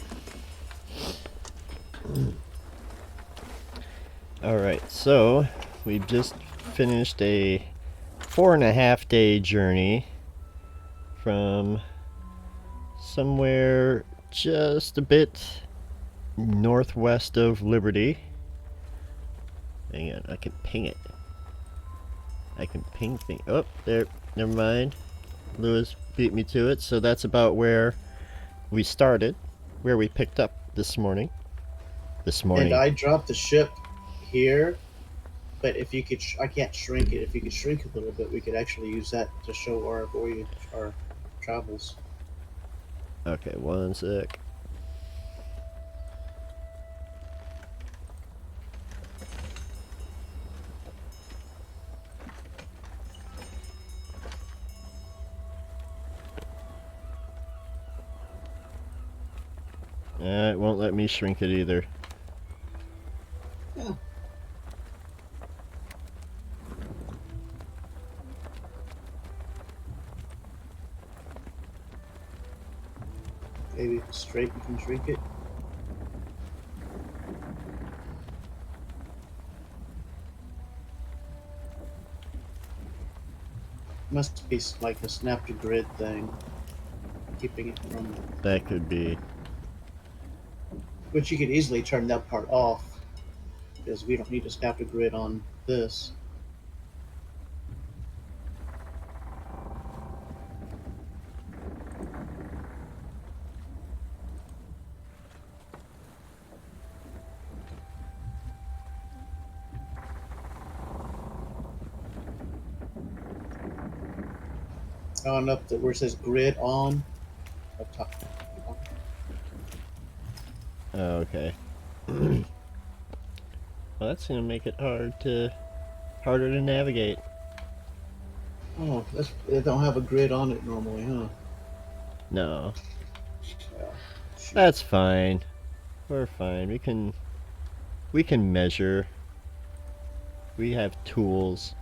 Alright, so we just finished a 4.5 day journey from somewhere just a bit northwest of Liberty. Hang on, I can ping it. I can ping thing. Oh, there. Never mind. Lewis beat me to it. So that's about where we started, where we picked up this morning. And I dropped the ship here, but if you could, I can't shrink it. If you could shrink it a little bit, we could actually use that to show our voyage, our travels. Okay, one sec. It won't let me shrink it either. Yeah. Maybe straight you can shrink it. Must be like a snap to grid thing, keeping it from. That could be. Which you could easily turn that part off, because we don't need to snap to grid on this. On up to where it says grid on, up top. Oh, okay. Well, that's gonna make it harder to navigate. Oh, they don't have a grid on it normally, huh? No, Yeah. that's fine. We're fine. We can measure. We have tools.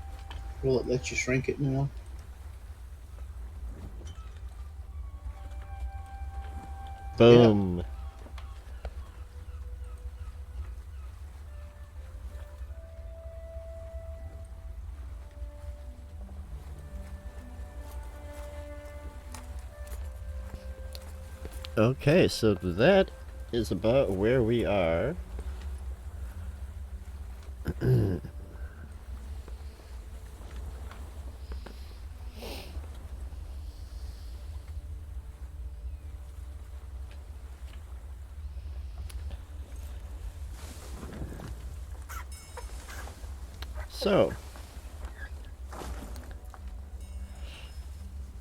Will it let you shrink it now? Boom. Okay, so that is about where we are. So,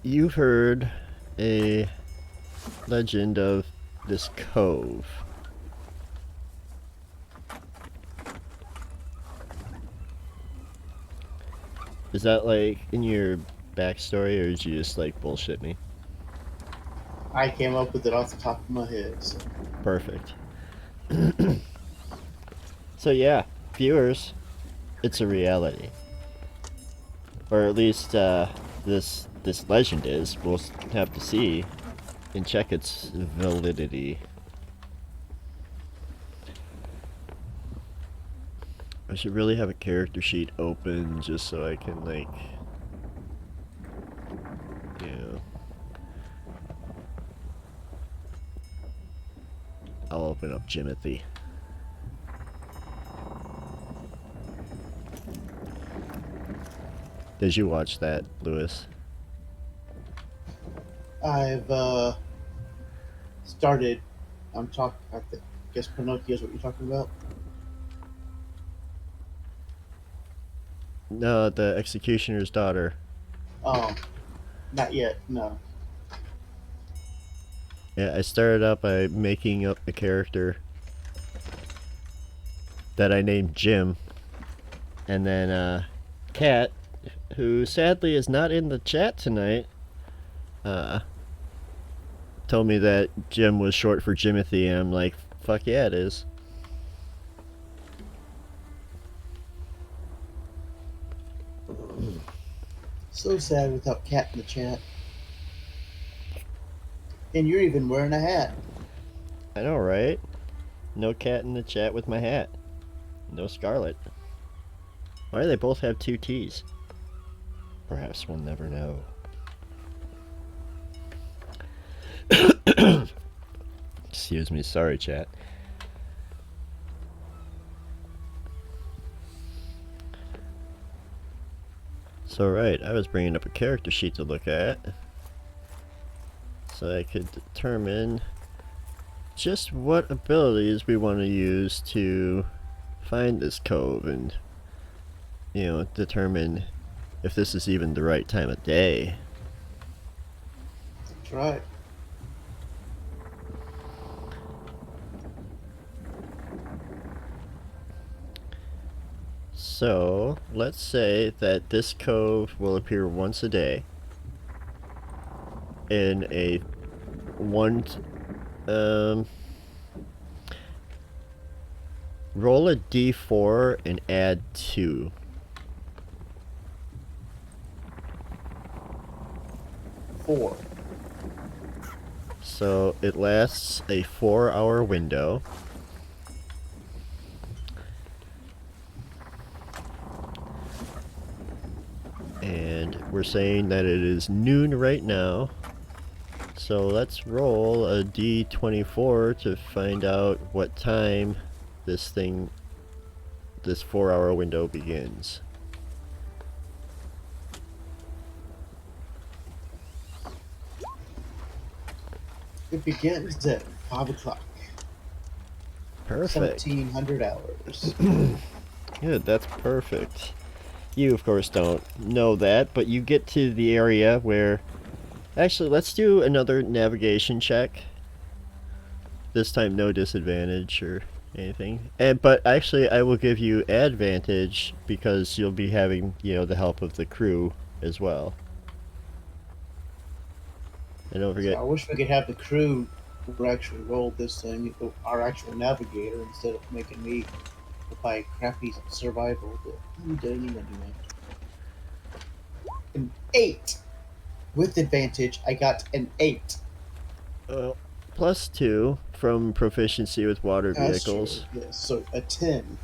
you've heard a legend of this cove. Is that like in your backstory, or did you just like bullshit me? I came up with it off the top of my head. So. Perfect. So yeah, viewers, it's a reality, or at least this legend is. We'll have to see and check its validity. I should really have a character sheet open just so I can like, you know. I'll open up Jimothy. Did you watch that, Lewis? I've started. I guess Pinocchio is what you're talking about. No, the executioner's daughter. Oh, not yet. No. Yeah, I started out by making up a character that I named Jim, and then Kat, who sadly is not in the chat tonight, told me that Jim was short for Jimothy, and I'm like, fuck yeah, it is. So sad without Cat in the chat. And you're even wearing a hat. I know, right? No cat in the chat with my hat. No Scarlet. Why do they both have two T's? Perhaps we'll never know. Excuse me, sorry, chat. So, right, I was bringing up a character sheet to look at, so I could determine just what abilities we want to use to find this cove and, you know, determine if this is even the right time of day. That's right. So, let's say that this cove will appear once a day in a roll a d4 and add 2. 4. So it lasts a 4-hour window. And we're saying that it is noon right now. So let's roll a d24 to find out what time this 4-hour window begins. It begins at 5 o'clock. Perfect. 1700 hours. Good, that's perfect. You, of course, don't know that, but you get to the area where... Actually, let's do another navigation check. This time, no disadvantage or anything. But actually, I will give you advantage because you'll be having, you know, the help of the crew as well. And don't forget... So I wish we could have the crew who actually roll this thing, our actual navigator, instead of making me by crappy survival that we didn't even do. An 8! With advantage, I got an 8. Plus 2 from proficiency with water vehicles. That's true. Yes, so a 10.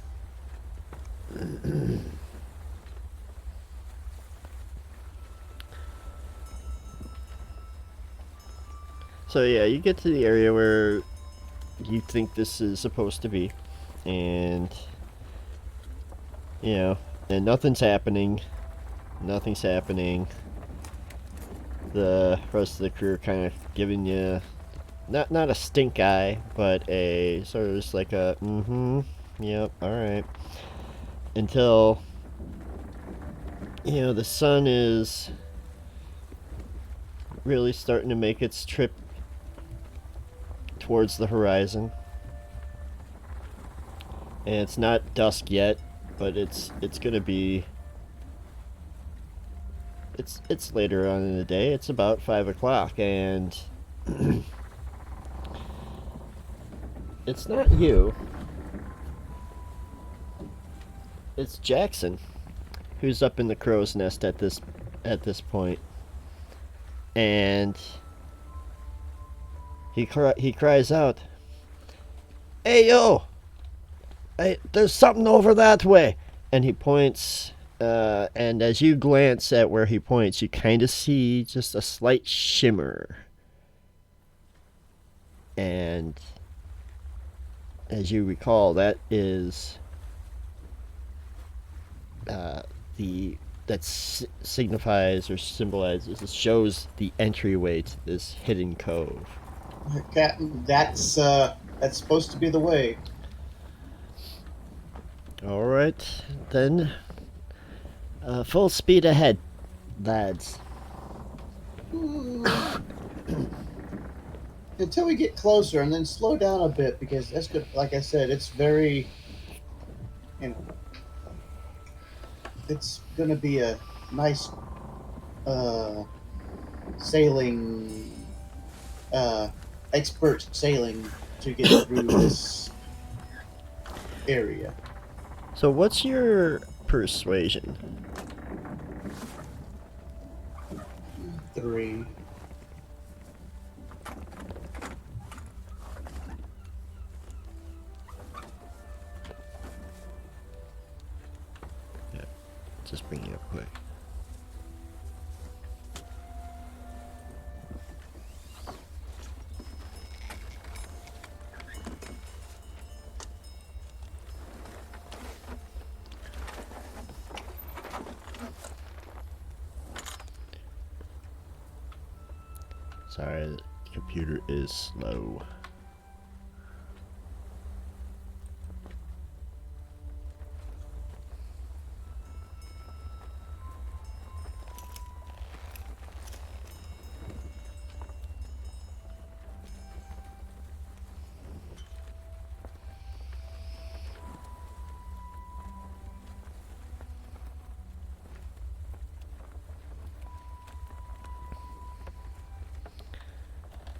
So yeah, you get to the area where you think this is supposed to be, and you know, and nothing's happening. Nothing's happening. The rest of the crew are kind of giving you not a stink eye, but a sort of just like a yep, all right. Until you know the sun is really starting to make its trip towards the horizon, and it's not dusk yet, but it's gonna be. It's later on in the day. It's about 5 o'clock, and it's not you. It's Jackson, who's up in the crow's nest at this point, and he cries out, "Hey yo! Hey, there's something over that way!" And he points. And as you glance at where he points, you kind of see just a slight shimmer. And as you recall, that is signifies or symbolizes, it shows the entryway to this hidden cove. Captain, that's supposed to be the way. All right, then. Full speed ahead, lads. Until we get closer, and then slow down a bit, because that's good. Like I said, it's very, you know, it's going to be a nice sailing, expert sailing to get through this area. So what's your persuasion? 3. just bring it up quick. Sorry, the computer is slow.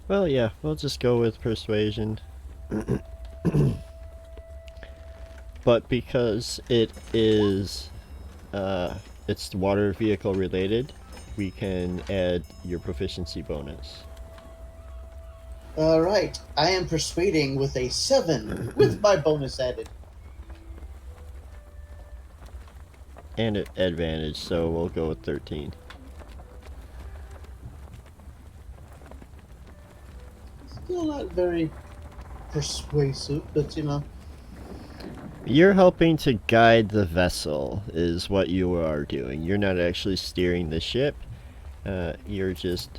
Well, yeah, we'll just go with persuasion. But because it is, it's water vehicle related, we can add your proficiency bonus. All right, I am persuading with a 7 with my bonus added. And an advantage, so we'll go with 13. Still not very persuasive, but You're helping to guide the vessel, is what you are doing. You're not actually steering the ship. You're just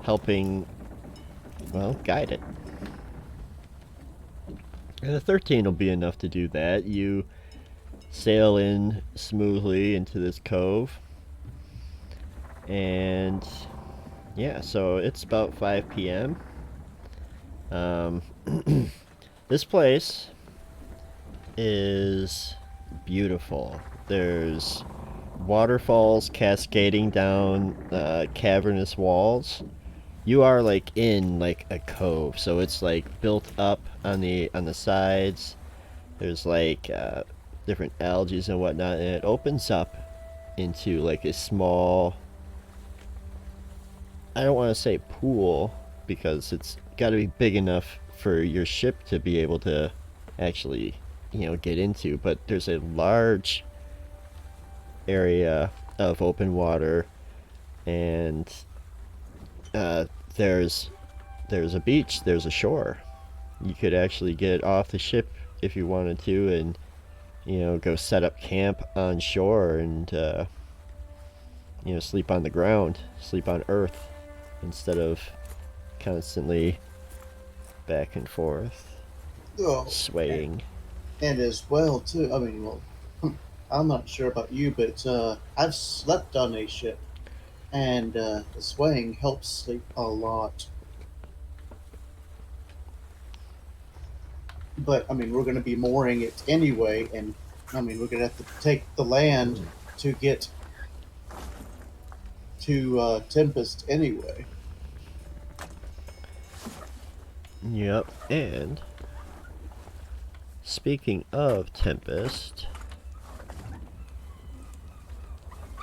helping, well, guide it. And a 13 will be enough to do that. You sail in smoothly into this cove. And yeah, so it's about 5 p.m. This place is beautiful. There's waterfalls cascading down cavernous walls. You are like in like a cove, so it's like built up on the sides. There's like different algae and whatnot, and it opens up into like a small, I don't want to say pool, because it's got to be big enough for your ship to be able to actually, get into. But there's a large area of open water, and there's a beach, there's a shore. You could actually get off the ship if you wanted to, and go set up camp on shore, and sleep on the ground, sleep on earth, instead of constantly back and forth, swaying. And as well too. I mean, well, I'm not sure about you, but I've slept on a ship, and the swaying helps sleep a lot. But I mean, we're going to be mooring it anyway, and I mean, we're going to have to take the land to get to Tempest anyway. Yep, and speaking of Tempest,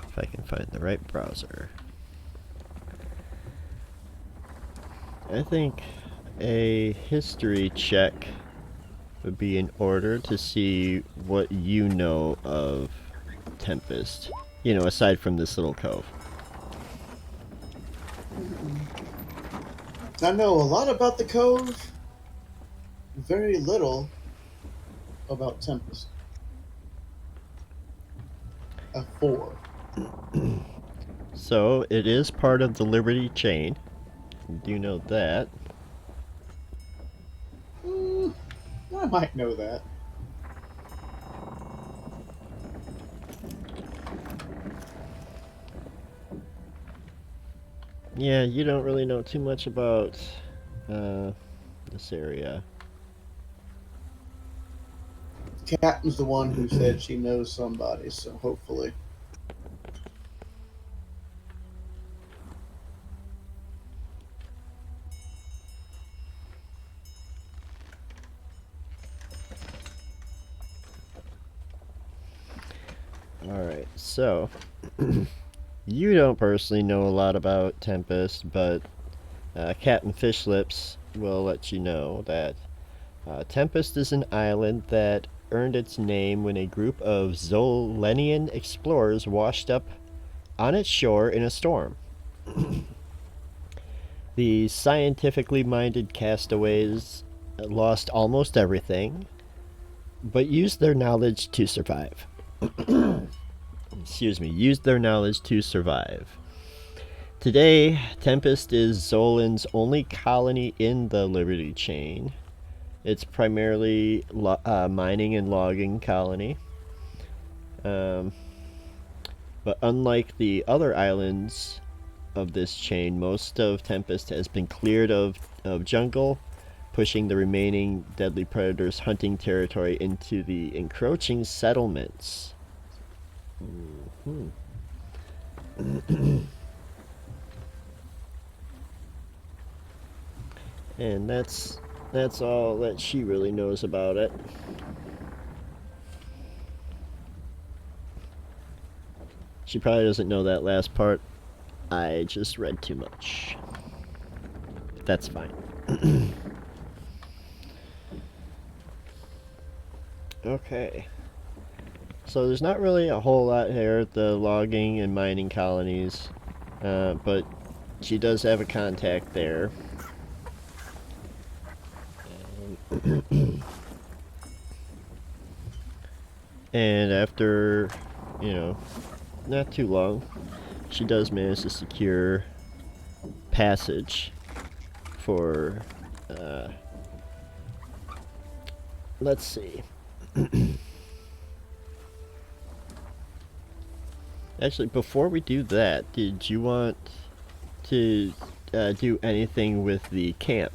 if I can find the right browser, I think a history check would be in order to see what you know of Tempest, aside from this little cove. I know a lot about the cove, very little about Tempest. A 4. So it is part of the Liberty chain. You do know that. I might know that. Yeah, you don't really know too much about this area. Captain's the one who said she knows somebody, so hopefully. Alright, so you don't personally know a lot about Tempest, but Captain Fishlips will let you know that Tempest is an island that earned its name when a group of Zolenian explorers washed up on its shore in a storm. The scientifically minded castaways lost almost everything, but used their knowledge to survive. Used their knowledge to survive. Today, Tempest is Zolan's only colony in the Liberty Chain. It's primarily mining and logging colony. But unlike the other islands of this chain, most of Tempest has been cleared of jungle, pushing the remaining deadly predators' hunting territory into the encroaching settlements. And that's all that she really knows about it. She probably doesn't know that last part. I just read too much. That's fine. Okay. So there's not really a whole lot here at the logging and mining colonies, but she does have a contact there. And after, not too long, she does manage to secure passage for, let's see. Actually, before we do that, did you want to do anything with the camp?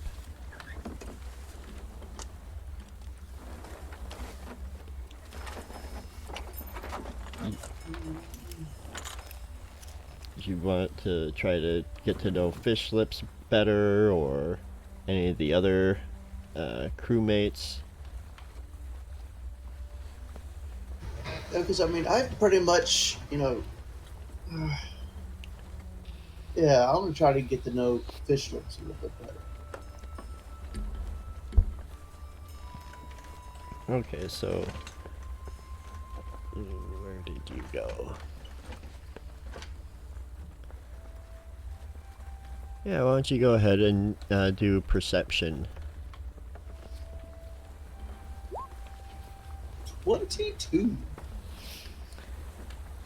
Do you want to try to get to know Fish Lips better, or any of the other crewmates? Because I've pretty much, yeah, I'm gonna try to get to know Fish Lips a little bit better. Okay, so where did you go? Yeah, why don't you go ahead and do perception. 22.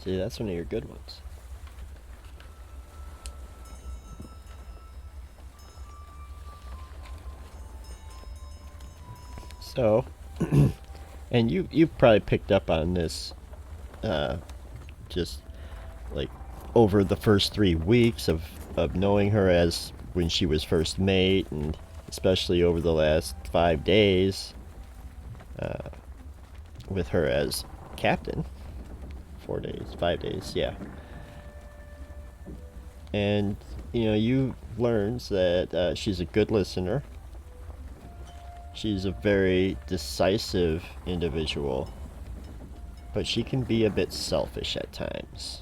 See, that's one of your good ones. So, and you've probably picked up on this, just like over the first 3 weeks of knowing her as when she was first mate, and especially over the last 5 days, with her as captain. 4 days, 5 days, yeah. And you learned that she's a good listener. She's a very decisive individual, but she can be a bit selfish at times.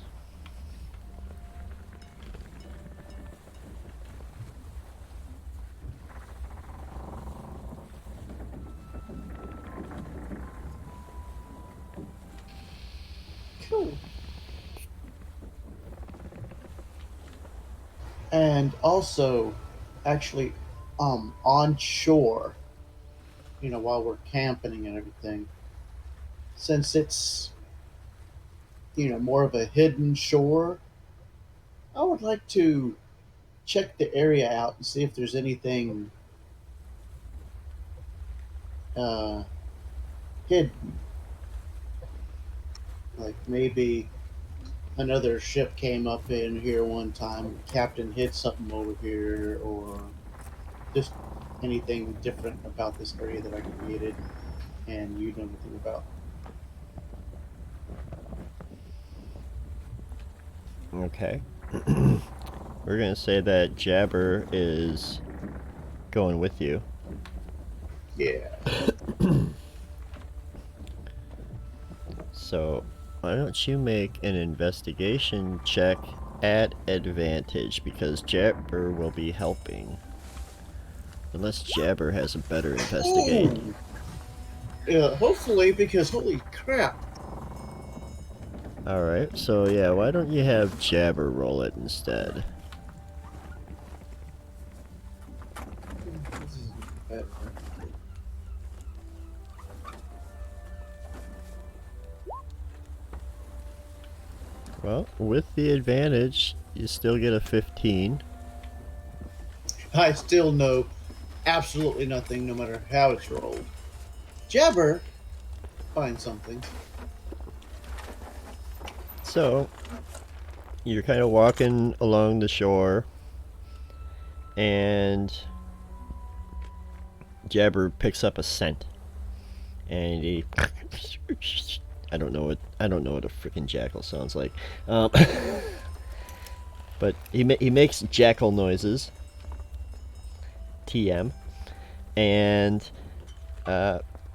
Cool. And also, actually, on shore, while we're camping and everything, since it's, more of a hidden shore, I would like to check the area out and see if there's anything uh, hidden. Like maybe another ship came up in here one time, the captain hid something over here, or just anything different about this area that I created and you know nothing about. Okay. We're gonna say that Jabber is going with you. Yeah. So, why don't you make an investigation check at advantage, because Jabber will be helping. Unless Jabber has a better investigate. Ooh. Hopefully, because holy crap. Alright, so yeah, why don't you have Jabber roll it instead? This is bad. Well, with the advantage, you still get a 15. I still know absolutely nothing, no matter how it's rolled. Jabber, find something. So, you're kind of walking along the shore, and Jabber picks up a scent, and he I don't know what a freaking jackal sounds like, but he makes jackal noises, TM, and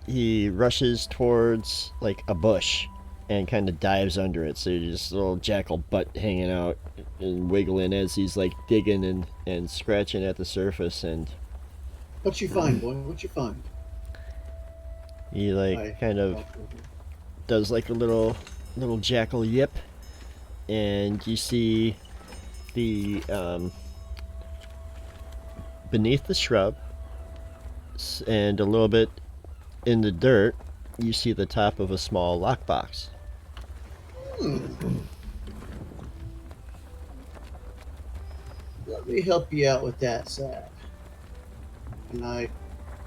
he rushes towards like a bush and kind of dives under it. So you just a little jackal butt hanging out and wiggling as he's like digging and scratching at the surface, and What you find, boy? What you find? he like I kind of walk over. does like a little jackal yip, and you see the beneath the shrub and a little bit in the dirt, you see the top of a small lockbox. Let me help you out with that, Sad. Can I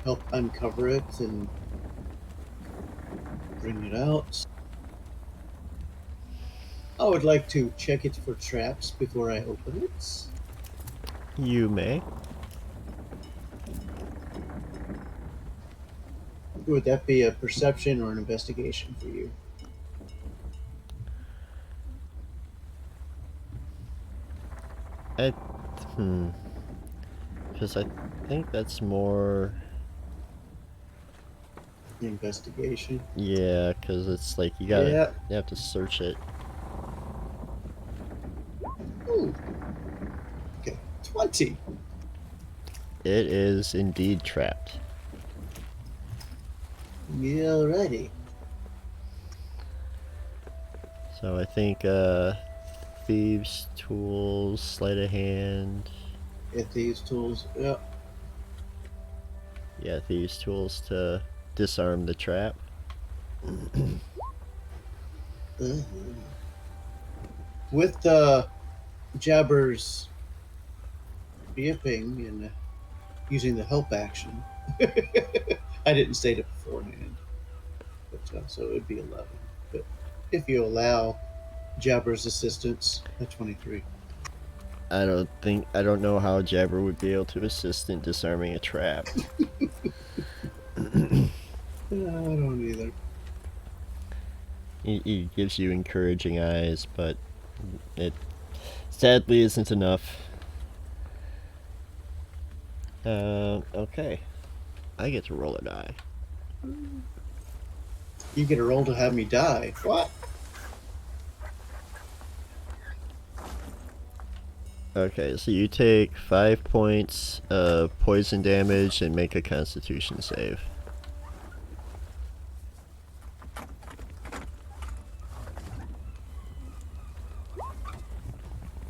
help uncover it and bring it out? I would like to check it for traps before I open it. You may. Would that be a perception or an investigation for you? I, because I think that's more. Investigation. Yeah, because it's like you Yeah. have to search it. Ooh. Okay. 20. It is indeed trapped. Yeah, alrighty. So I think thieves' tools, sleight of hand. Get these tools. Yeah. Yeah, thieves' tools to disarm the trap. Uh-huh. With the Jabber's yipping and using the help action. I didn't state it beforehand, but so it would be 11. But if you allow Jabber's assistance, at 23. I don't know how Jabber would be able to assist in disarming a trap. I don't either. He gives you encouraging eyes, but it sadly isn't enough. Okay. I get to roll a die. You get a roll to have me die. What? Okay, so you take 5 points of poison damage and make a constitution save.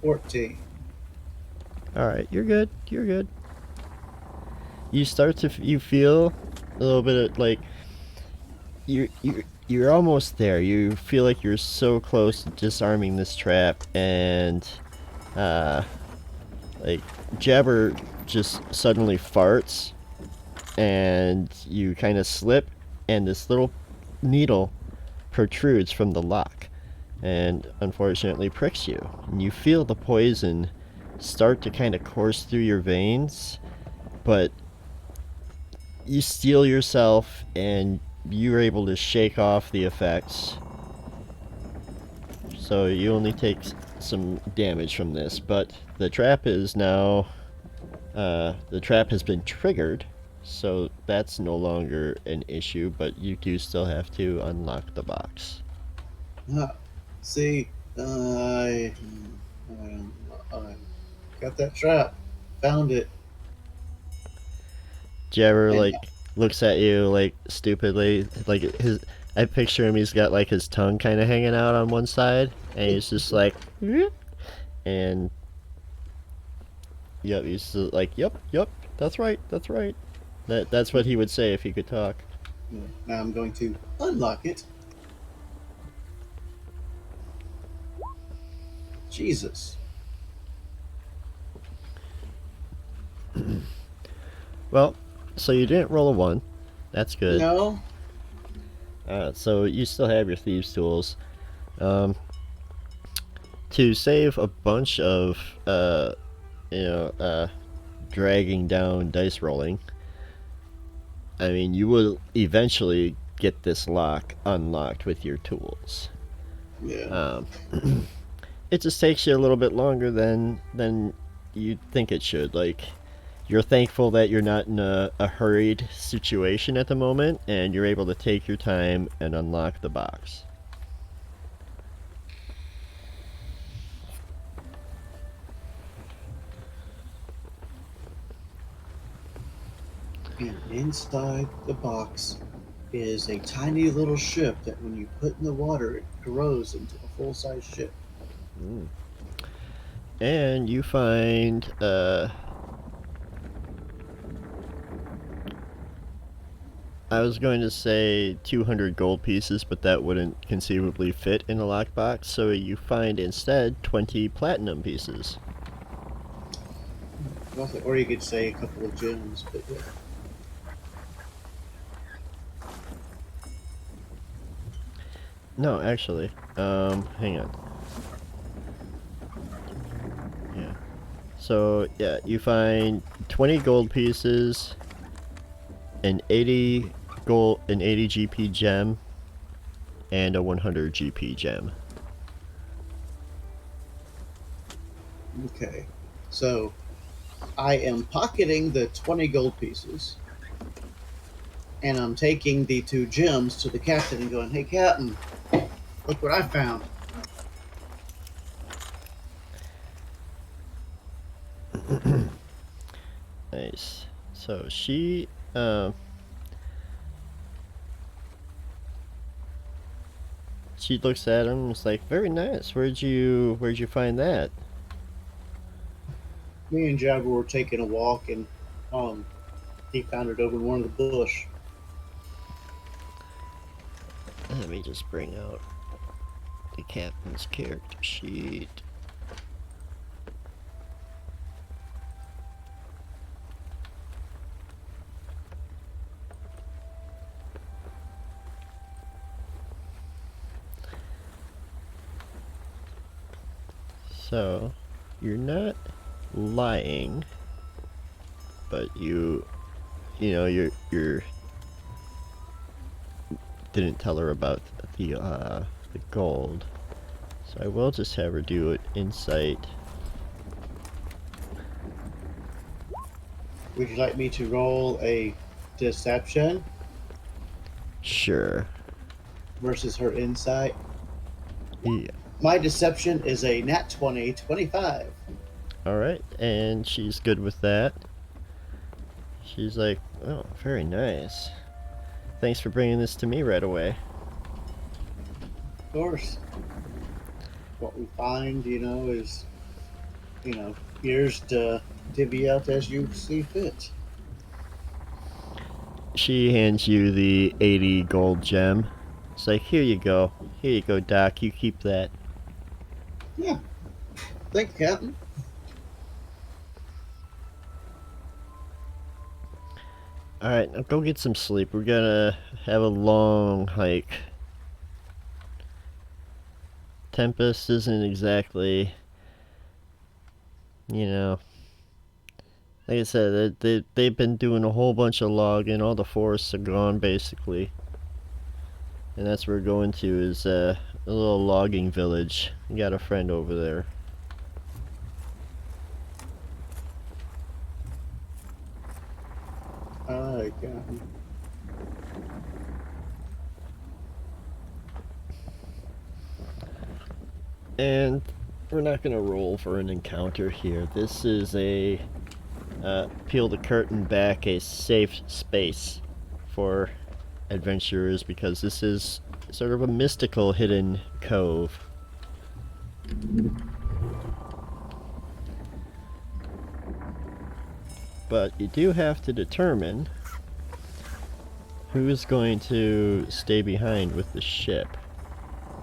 14. Alright, you're good. You're good. You start to you feel a little bit of like you're almost there. You feel like you're so close to disarming this trap, and like Jabber just suddenly farts, and you kind of slip, and this little needle protrudes from the lock, and unfortunately pricks you. And you feel the poison start to kind of course through your veins, but you steel yourself and you're able to shake off the effects. So you only take some damage from this, but the trap is now the trap has been triggered, so that's no longer an issue, but you do still have to unlock the box. See, I got that trap. Found it. Jabber And like looks at you like stupidly. Like his, I picture him. He's got like his tongue kind of hanging out on one side, and he's just like, "Yep," and yep, he's just like, yep, that's right, that's right. That's what he would say if he could talk. Now I'm going to unlock it. Jesus. Well, so you didn't roll a 1. That's good. No. So you still have your thieves' tools. Um, to save a bunch of, you know, dragging down dice rolling, I mean, you will eventually get this lock unlocked with your tools. Yeah. It just takes you a little bit longer than you think it should. Like, you're thankful that you're not in a hurried situation at the moment, and you're able to take your time and unlock the box. And inside the box is a tiny little ship that when you put in the water, it grows into a full-size ship. Mm. And you find I was going to say 200 gold pieces, but that wouldn't conceivably fit in a lockbox, so you find instead 20 platinum pieces. Or you could say a couple of gems, but yeah. No, actually, hang on. Yeah. So, yeah, you find 20 gold pieces, an 80 GP gem, and a 100 GP gem. Okay. So I am pocketing the 20 gold pieces, and I'm taking the 2 gems to the captain and going, "Hey, Captain, look what I found." Nice. So she she looks at him and is like, "Very nice. Where'd you find that?" Me and Jabber were taking a walk, and he found it over in one of the bush. Let me just bring out the captain's character sheet. So, you're not lying, but you know, you're didn't tell her about the gold. So I will just have her do it insight. Would you like me to roll a deception Sure. versus her insight? Yeah. My deception is a nat 20, 25. Alright, and she's good with that. She's like, "Oh, very nice. Thanks for bringing this to me right away." Of course. What we find, is, yours to divvy out as you see fit. She hands you the 80 gold gem. It's like, here you go, Doc, you keep that. Yeah. Thank you, Captain. Alright, now go get some sleep. We're gonna have a long hike. Tempest isn't exactly, like I said, they've been doing a whole bunch of logging. All the forests are gone, basically. And that's where we're going to, is a little logging village. We got a friend over there. Alright, Captain. And we're not going to roll for an encounter here. This is a peel the curtain back, a safe space. for adventurers because this is sort of a mystical hidden cove. But you do have to determine who's going to stay behind with the ship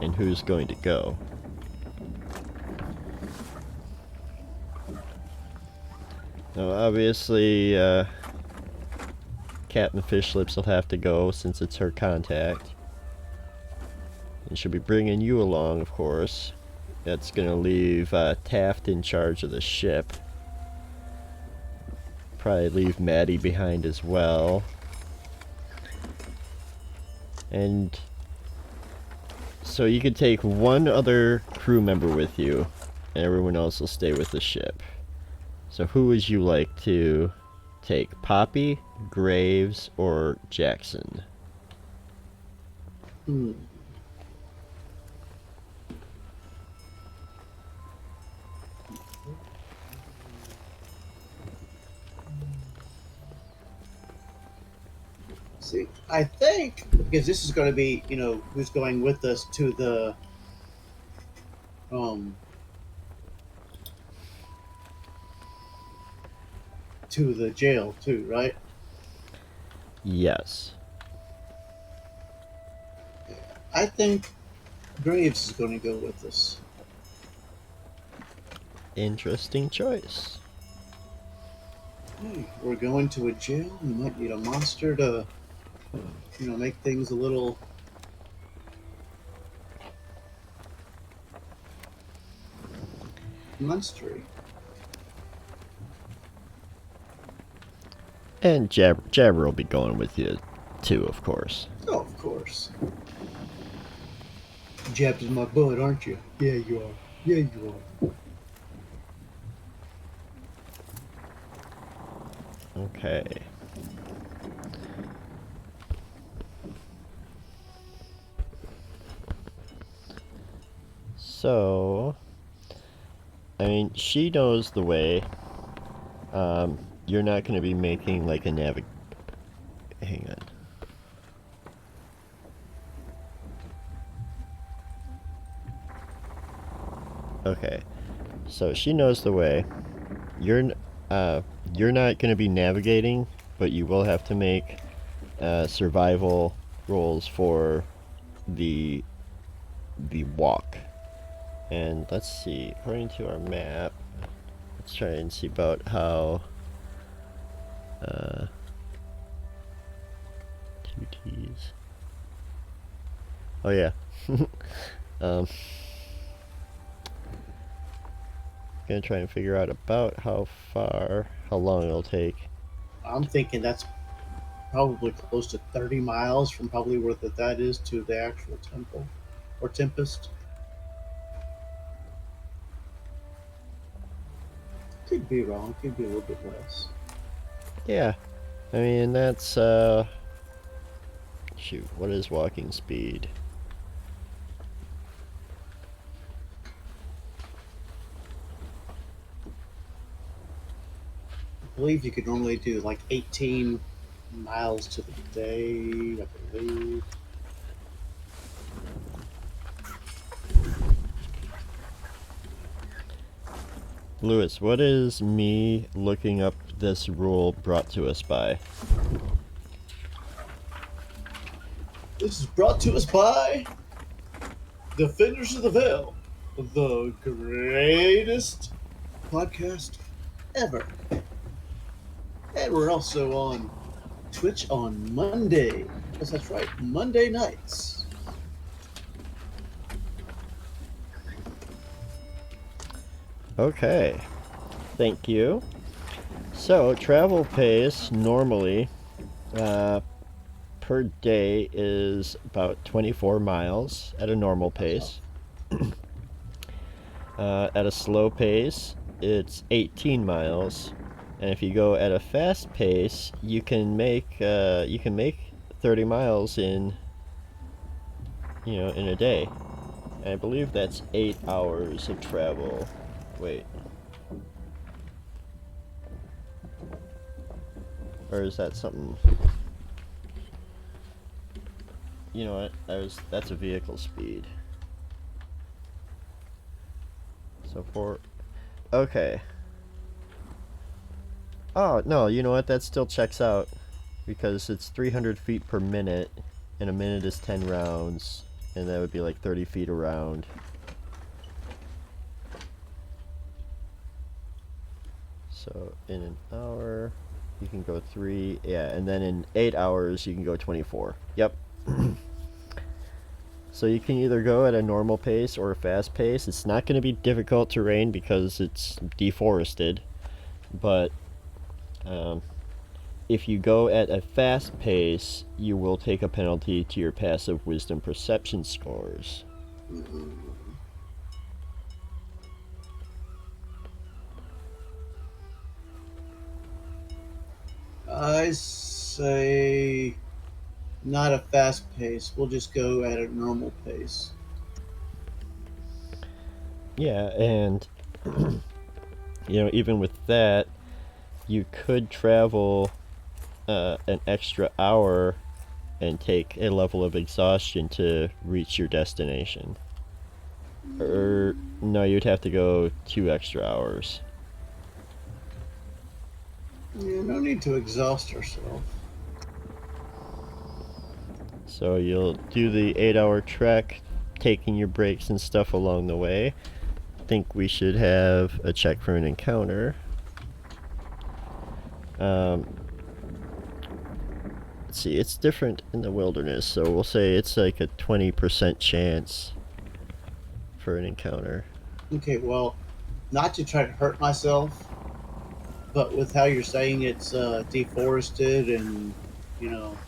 and who's going to go. Now, obviously, Captain Fishlips will have to go since it's her contact. And she'll be bringing you along, of course. That's going to leave Taft in charge of the ship. Probably leave Maddie behind as well. And so you could take one other crew member with you, and everyone else will stay with the ship. So who would you like to take? Poppy, Graves, or Jackson? See, I think because this is going to be, who's going with us to the jail too, right? Yes. I think Graves is going to go with us. Interesting choice. Hey, we're going to a jail. We might need a monster to, make things a little monstery. And Jabber will be going with you too, of course. Oh, of course. Jabbed in my butt, aren't you? Yeah, you are. Yeah, you are. Okay. So, I mean, she knows the way. You're not going to be making like a Hang on. Okay. So she knows the way. You're not going to be navigating, but you will have to make survival rolls for the walk. And let's see, according to our map, let's try and see about how 2Ts. Oh yeah. Gonna try and figure out about how long it'll take. I'm thinking that's probably close to 30 miles from probably where that is to the actual temple or Tempest. Could be wrong. Could be a little bit less. Yeah, I mean that's shoot. What is walking speed? I believe you could normally do like 18 miles to the day, I believe. Lewis, what is me looking up this rule brought to us by? This is brought to us by Defenders of the Veil, the greatest podcast ever. And we're also on Twitch on Monday. Yes, that's right, Monday nights. Okay, thank you. So, travel pace normally per day is about 24 miles at a normal pace. At a slow pace, it's 18 miles. And if you go at a fast pace, you can make 30 miles in a day. And I believe that's 8 hours of travel. Wait. Or is that something? you know what? That's a vehicle speed. So okay. Oh, no, you know what? That still checks out because it's 300 feet per minute, and a minute is 10 rounds, and that would be like 30 feet around. So in an hour, you can go 3, yeah, and then in 8 hours, you can go 24. Yep. So you can either go at a normal pace or a fast pace. It's not going to be difficult terrain because it's deforested, but if you go at a fast pace, you will take a penalty to your passive wisdom perception scores. I say not a fast pace. We'll just go at a normal pace. Yeah, and even with that, you could travel an extra hour and take a level of exhaustion to reach your destination. Or no, you'd have to go 2 extra hours. Yeah, no need to exhaust ourselves. So you'll do the 8-hour trek, taking your breaks and stuff along the way. I think we should have a check for an encounter. Let's see, it's different in the wilderness, so we'll say it's like a 20% chance for an encounter. Okay, well, not to try to hurt myself, but with how you're saying it's deforested and, you know,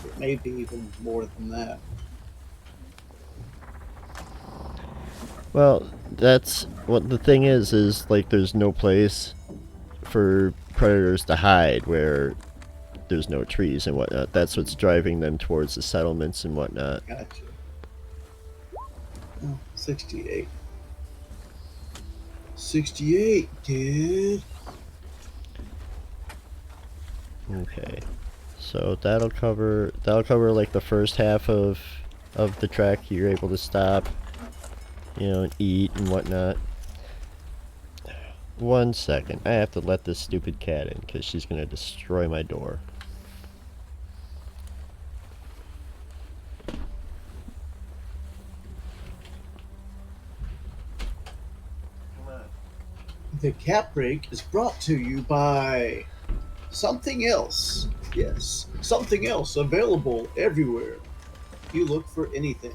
it may be even more than that. Well, that's what the thing is like there's no place for predators to hide where there's no trees and whatnot. That's what's driving them towards the settlements and whatnot. Gotcha. Oh, 68. 68, dude. Okay. So that'll cover like the first half of the trek. You're able to stop, and eat and whatnot. 1 second. I have to let this stupid cat in because she's gonna destroy my door. The Cat Break is brought to you by something else. Yes, something else available everywhere you look for anything.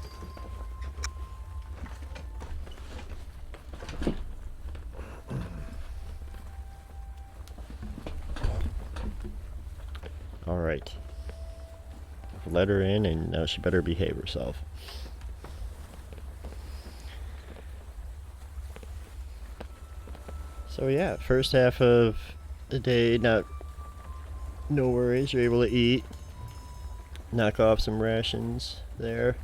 Alright. Let her in, and now she better behave herself. So yeah, first half of the day, no worries. You're able to eat, knock off some rations there,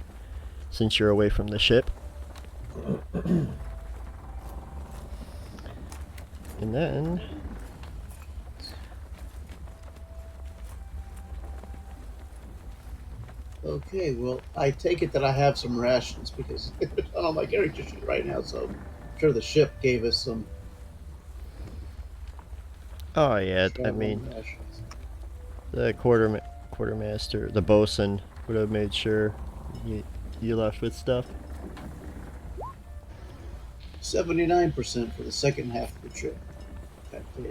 since you're away from the ship. And then Okay, well, I take it that I have some rations because it's not on my character sheet right now, so I'm sure the ship gave us some oh yeah, I traveling mean rations. the quartermaster, the bosun would have made sure you left with stuff. 79% for the second half of the trip. Okay.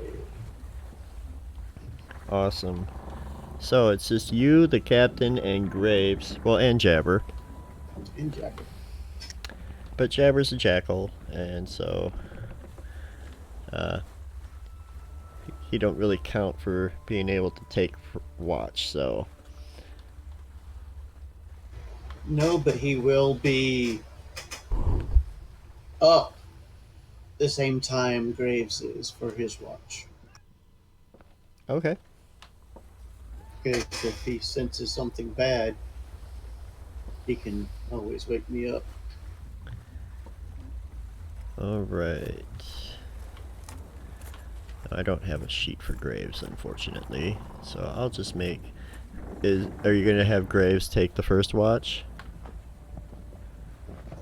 Awesome. So it's just you, the captain, and Graves. Well, and Jabber. And Jacket. But Jabber's a jackal, and so he don't really count for being able to take watch. So No, but he will be up the same time Graves is for his watch. okay. Okay, so if he senses something bad, he can always wake me up. All right. I don't have a sheet for Graves, unfortunately, so I'll just make Are you gonna have Graves take the first watch?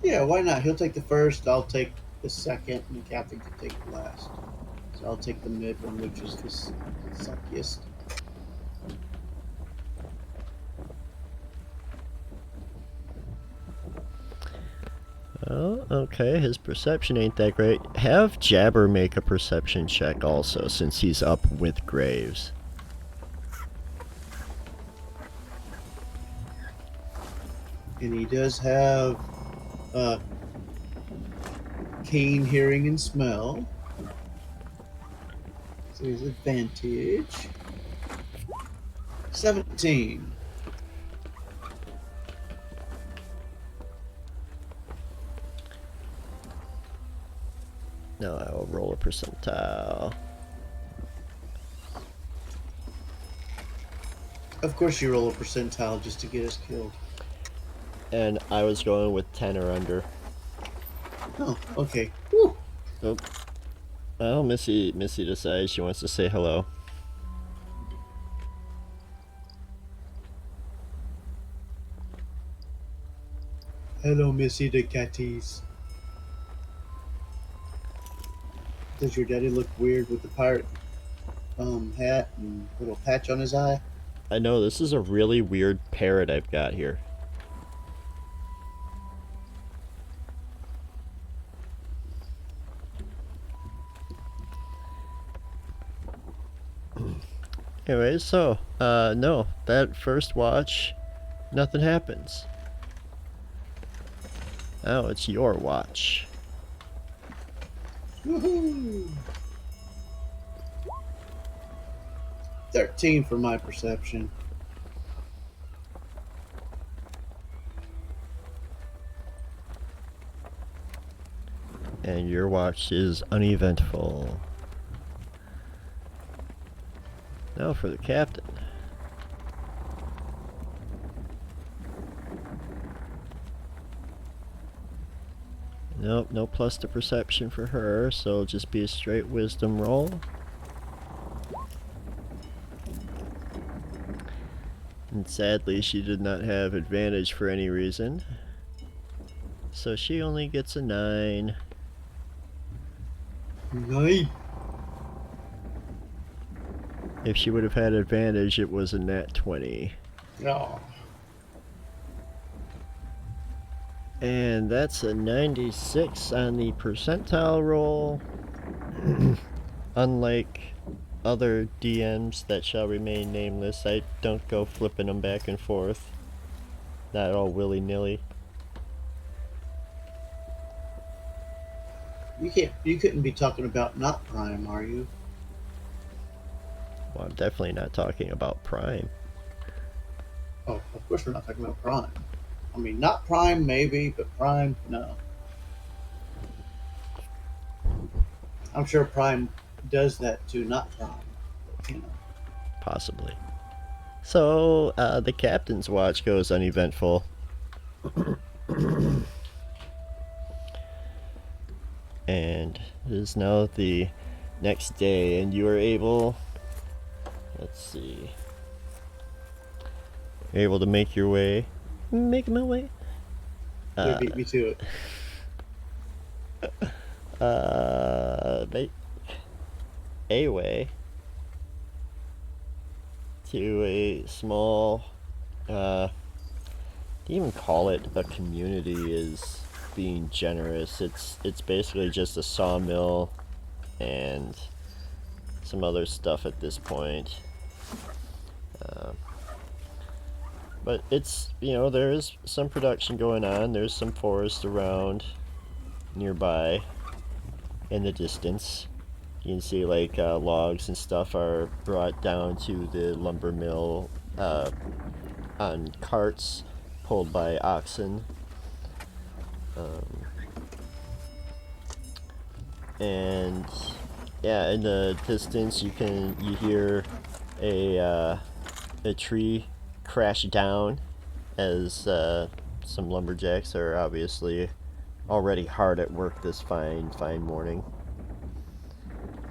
Yeah, why not? He'll take the first, I'll take the second, and the captain can take the last. So I'll take the mid one, which is the suckiest. Oh, okay. His perception ain't that great. Have Jabber make a perception check also, since he's up with Graves. And he does have keen hearing and smell. So his advantage. 17. Now I will roll a percentile. Of course you roll a percentile just to get us killed. And I was going with 10 or under. Oh, okay. Woo. Oh. Well, Missy decides she wants to say hello. Hello, Missy the catties. Does your daddy look weird with the pirate hat and little patch on his eye? I know, this is a really weird parrot I've got here. Anyways, so, no, that first watch, nothing happens. Now it's your watch. Woohoo! 13 for my perception. And your watch is uneventful. Now for the captain. Nope, no plus to perception for her, so it'll just be a straight wisdom roll. And sadly, she did not have advantage for any reason. So she only gets a 9. 9. If she would have had advantage, it was a nat 20. Oh. And that's a 96 on the percentile roll. Unlike other DMs that shall remain nameless, I don't go flipping them back and forth. Not all willy-nilly. You couldn't be talking about not prime, are you? Well, I'm definitely not talking about Prime. Oh, of course we're not talking about prime. I mean, not prime maybe, but prime, no. I'm sure prime does that to not prime, but, you know. Possibly. So, the captain's watch goes uneventful. And it is now the next day, and you are able... Let's see. You're able to make your way... Make my way? They beat me to it. Make a way to a small, to even call it a community is being generous. It's basically just a sawmill and some other stuff at this point. But it's, you know, there is some production going on. There's some forest around nearby in the distance. You can see like logs and stuff are brought down to the lumber mill on carts pulled by oxen. And yeah, in the distance you hear a tree crash down as some lumberjacks are obviously already hard at work this fine morning.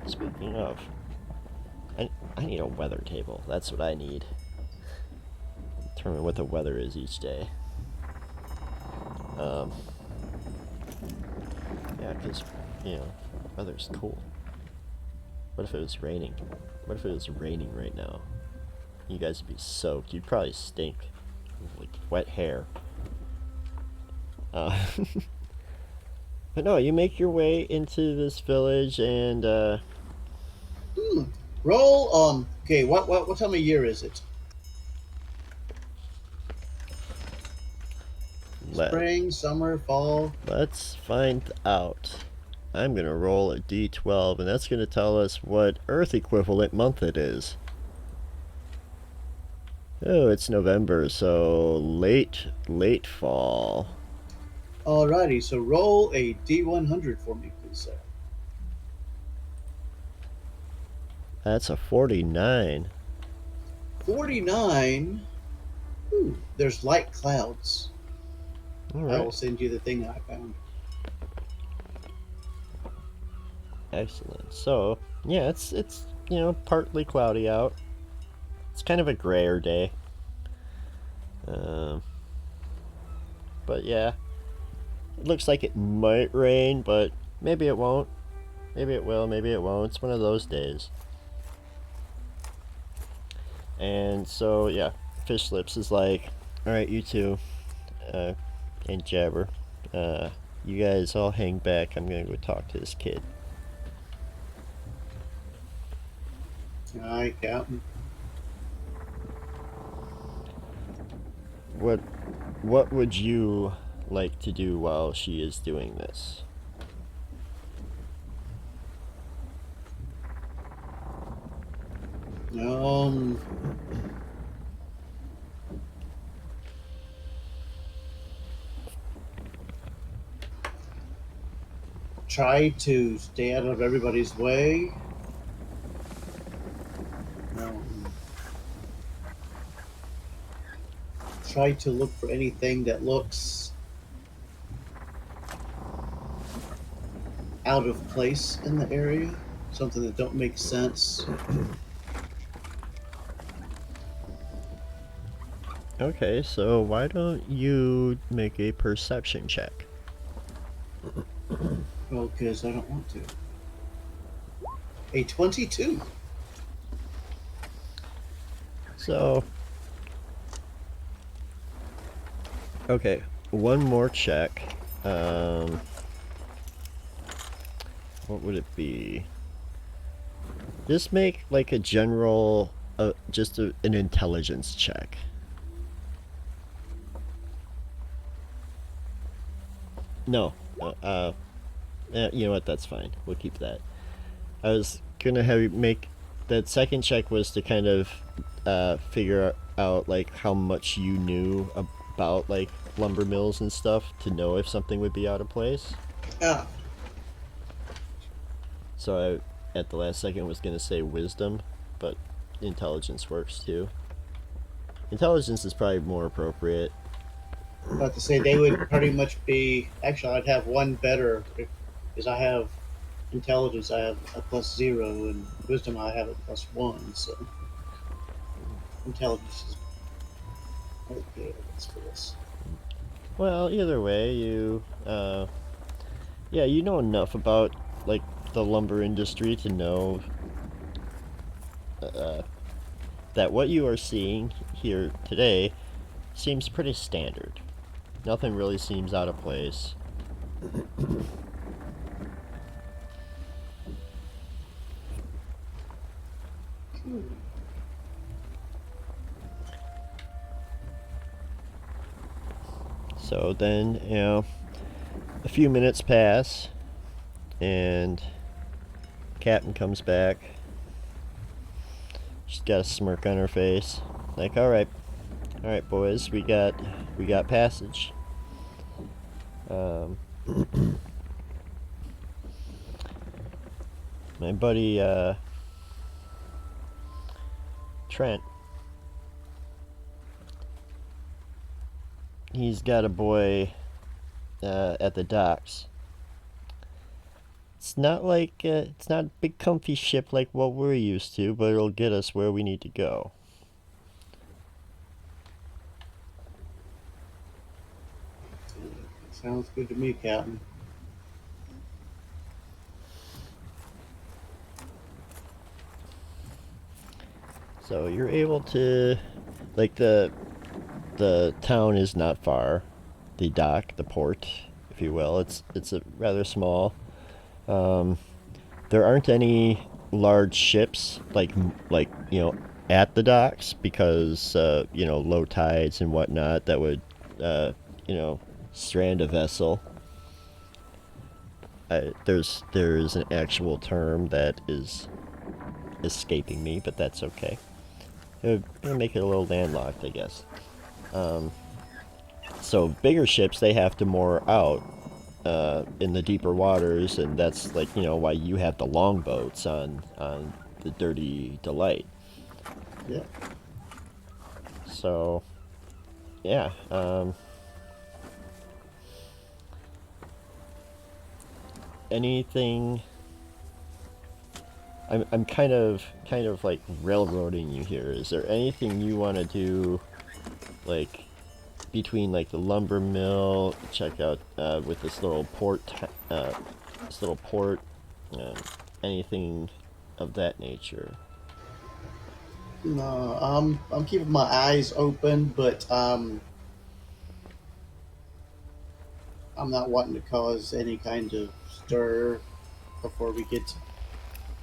Speaking of, I need a weather table. That's what I need. determine what the weather is each day. Yeah, because, weather's cool. What if it was raining? What if it was raining right now? You guys would be soaked. You'd probably stink. Like wet hair. But no, you make your way into this village and, Roll, okay, what time of year is it? Spring, summer, fall? let's find out. I'm gonna roll a d12, and that's gonna tell us what Earth equivalent month it is. Oh, it's November, so late fall. Alrighty, so roll a D100 for me, please, sir. That's a 49. 49. Ooh, there's light clouds. All I will right, send you the thing I found. excellent. So yeah, it's partly cloudy out. It's kind of a grayer day. But yeah, it looks like it might rain, but maybe it won't. Maybe it will, maybe it won't. It's one of those days. And so, yeah, Fish Lips is like, alright, you two, and Jabber, you guys all hang back. I'm gonna go talk to this kid. Alright, Captain. What would you like to do while she is doing this? Um, try to stay out of everybody's way. Try to look for anything that looks out of place in the area, something that don't make sense. Okay, so why don't you make a perception check? Well, because I don't want to. A 22. So, okay, one more check. What would it be? Just make like a general, an intelligence check. No, you know what? That's fine. We'll keep that. I was gonna have you make that second check was to kind of figure out like how much you knew about like lumber mills and stuff to know if something would be out of place. Ah, So I, at the last second, was gonna say wisdom, but intelligence works too. Intelligence is probably more appropriate. about to say they would pretty much be. Actually, I'd have one better because I have intelligence. I have a +0, and wisdom I have a +1. So intelligence is okay. Let's do this. Well, either way, yeah, you know enough about like the lumber industry to know that what you are seeing here today seems pretty standard. Nothing really seems out of place. So then, a few minutes pass, and Captain comes back. She's got a smirk on her face. Like, all right, boys, we got passage. My buddy Trent, he's got a boy at the docks. It's not like it's not a big comfy ship like what we're used to, but it'll get us where we need to go. Sounds good to me, Captain. So you're able to, like the town is not far, the dock, the port, if you will. It's a rather small. Um, there aren't any large ships like at the docks because low tides and whatnot that would uh, you know strand a vessel. There's an actual term that is escaping me, but that's okay. It would make it a little landlocked, I guess. Um, so bigger ships they have to moor out in the deeper waters, and that's why you have the longboats on the Dirty Delight. Yeah. So yeah, anything. I'm kind of like railroading you here. Is there anything you want to do, like between like the lumber mill, check out with this little port, um, anything of that nature? No, I'm keeping my eyes open, but I'm not wanting to cause any kind of stir before we get to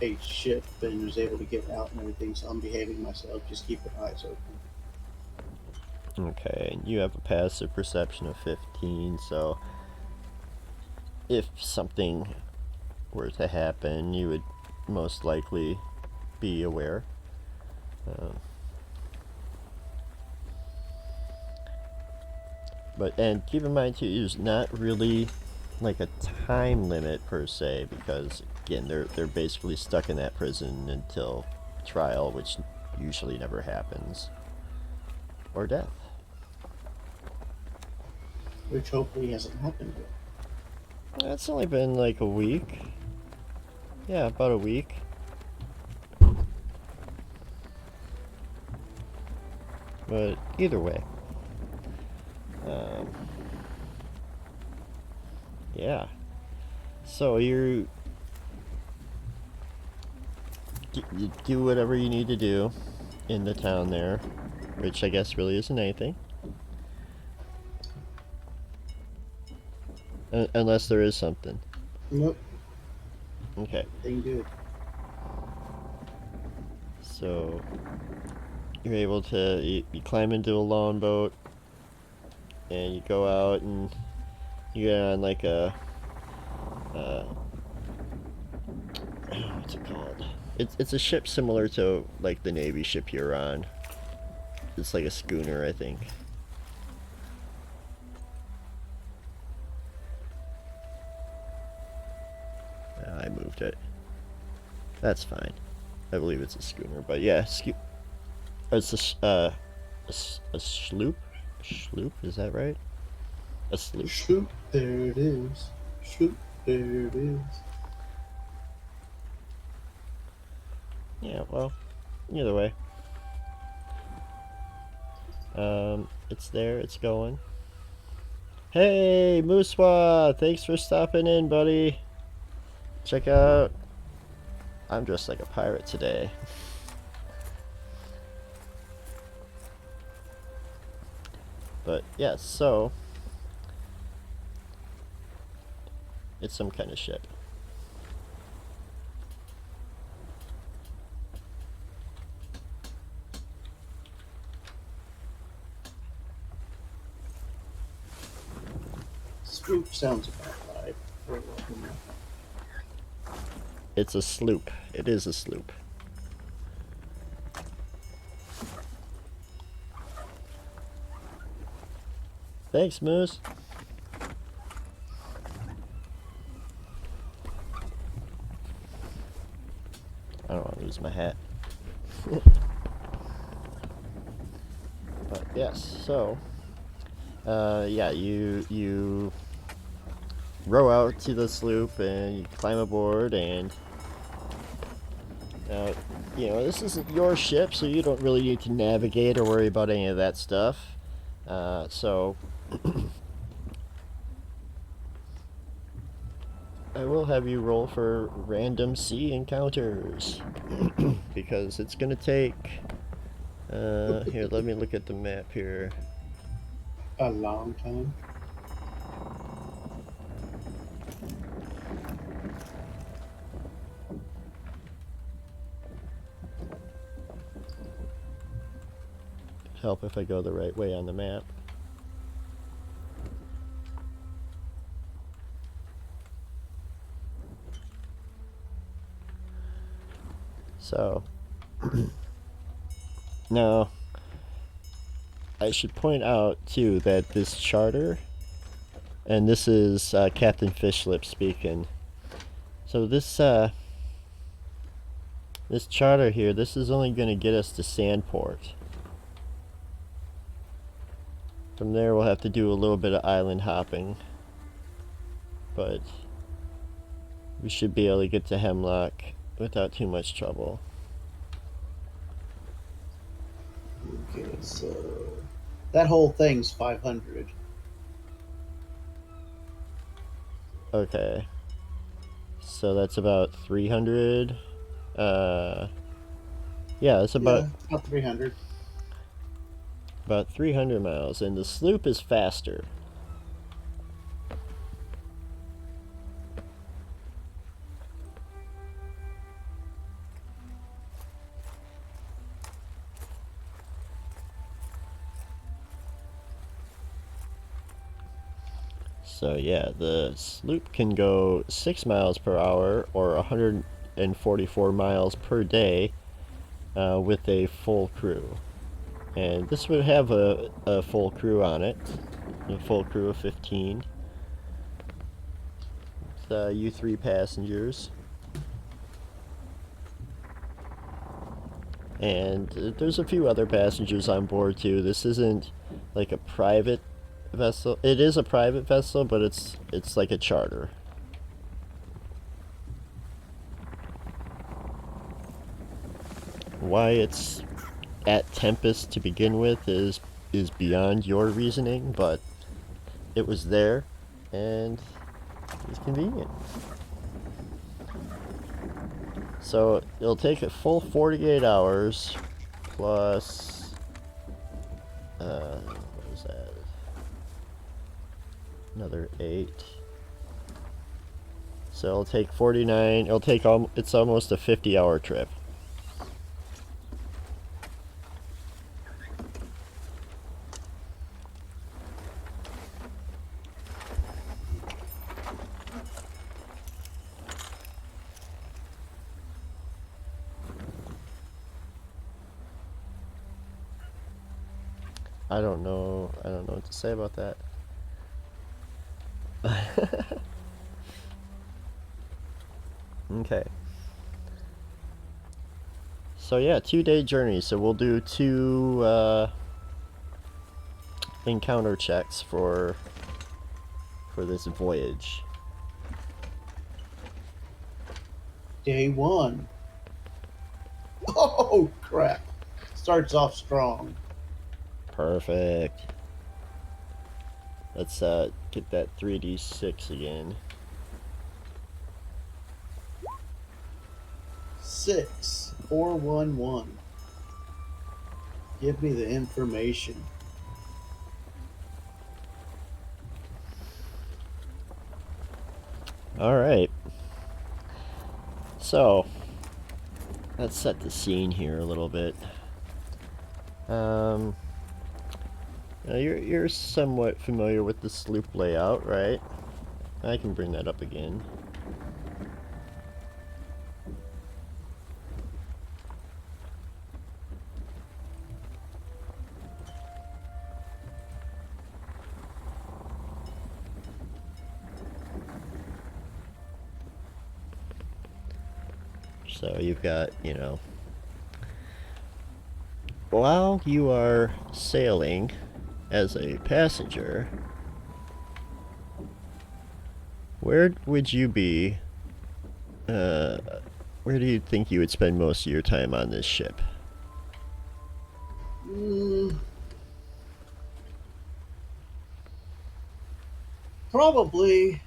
a ship and is able to get out and everything. So I'm behaving myself, just keeping eyes open. Okay, and you have a passive perception of 15, so if something were to happen, you would most likely be aware. Um, and keep in mind too, there's not really like a time limit per se because again they're basically stuck in that prison until trial, which usually never happens, or death. Which hopefully hasn't happened yet. It's only been like a week. Yeah, about a week. But either way, um, yeah. So you do whatever you need to do in the town there, which I guess really isn't anything. Unless there is something. Nope, Okay. ain't good. So you're able to you climb into a longboat and you go out and you get on like a what's it called? It's a ship similar to like the Navy ship you're on. It's like a schooner, I think. I moved it. That's fine. I believe it's a schooner, but yeah, it's a sloop. Sloop, is that right? A sloop. Shoot, there it is. Shoot, there it is. Yeah, well, either way. It's there, it's going. Hey, Mooswa! Thanks for stopping in, buddy. Check out. I'm dressed like a pirate today. But yeah, so it's some kind of ship. Spook sounds about right. It's a sloop. It is a sloop. Thanks, Moose. I don't want to lose my hat. But yes, so yeah, you row out to the sloop and you climb aboard, and this isn't your ship, so you don't really need to navigate or worry about any of that stuff. So I will have you roll for random sea encounters because it's gonna take. Here, let me look at the map here. A long time. Help if I go the right way on the map. So, now, I should point out too that this charter, and this is Captain Fishlip speaking. So this charter here, this is only going to get us to Sandport. From there, we'll have to do a little bit of island hopping, but we should be able to get to Hemlock without too much trouble. Okay, so that whole thing's 500. Okay. So that's about 300. Yeah, it's Yeah, about 300. about 300 miles, and the sloop is faster. So yeah, the sloop can go 6 miles per hour or 144 miles per day with a full crew. And this would have a full crew on it, a full crew of 15. You 3 passengers. And there's a few other passengers on board too. This isn't like a private vessel. It is a private vessel, but it's like a charter. Why it's at Tempest to begin with is beyond your reasoning, but it was there and it's convenient. So it'll take a full 48 hours plus what was that? Another 8. So it'll take 49. It'll take it's almost a 50-hour trip. I don't know. I don't know what to say about that. Okay. So yeah, 2-day journey. So we'll do 2 encounter checks for this voyage. Day 1. Oh, crap. Starts off strong. Perfect. Let's get that 3d6 again. 6, 4, 1, 1. Give me the information. All right. So let's set the scene here a little bit. Now you're somewhat familiar with the sloop layout, right? I can bring that up again. So you've got, while you are sailing as a passenger, where would you be? Where do you think you would spend most of your time on this ship? Probably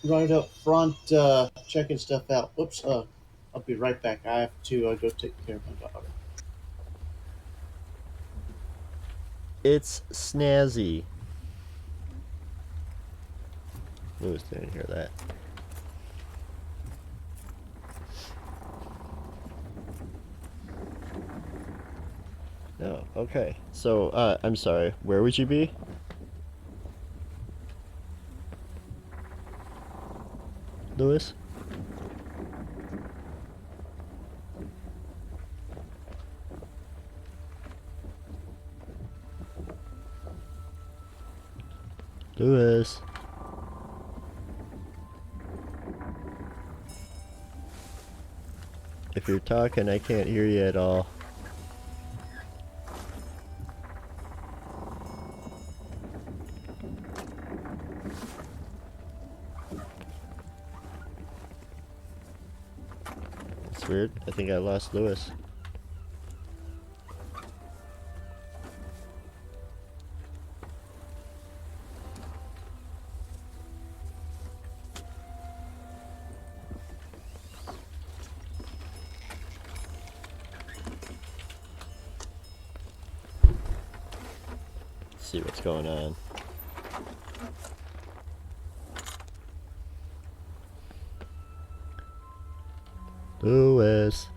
right up front, checking stuff out. Whoops. I'll be right back. I have to go take care of my daughter. It's snazzy. Lewis didn't hear that. No, okay. So, I'm sorry. Where would you be? Lewis? Lewis? If you're talking, I can't hear you at all. It's weird. I think I lost Lewis. Let's see what's going on. Lewis.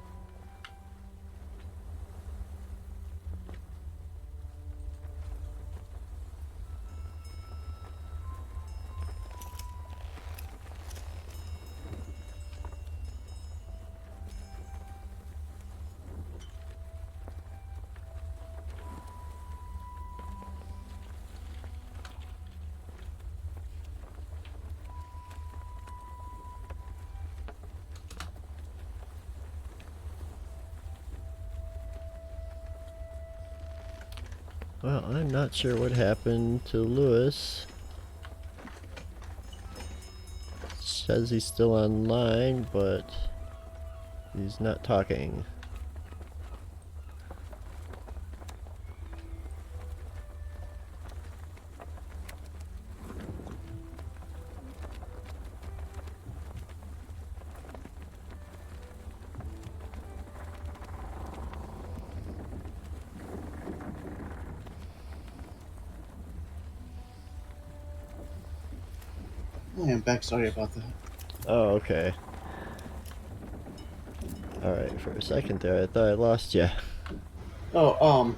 Well, I'm not sure what happened to Lewis. Says he's still online, but he's not talking. I am back. Sorry about that. Oh, okay. Alright, for a second there, I thought I lost you. Oh,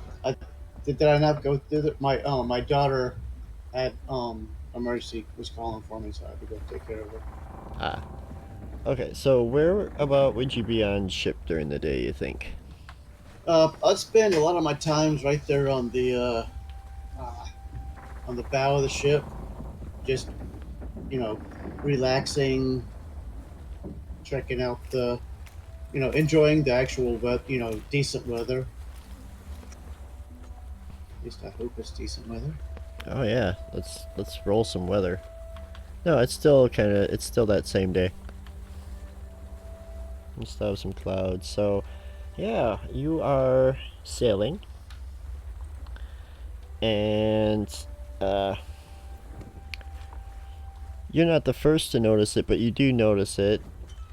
did I not go through my daughter had emergency was calling for me, so I had to go take care of her. Ah. Okay, so where about would you be on ship during the day, you think? I spend a lot of my times right there uh, on the bow of the ship, just you know, relaxing, checking out enjoying the actual decent weather. At least I hope it's decent weather. Oh yeah, let's roll some weather. No, it's still that same day. We still have some clouds. So, yeah, you are sailing, and uh, you're not the first to notice it, but you do notice it.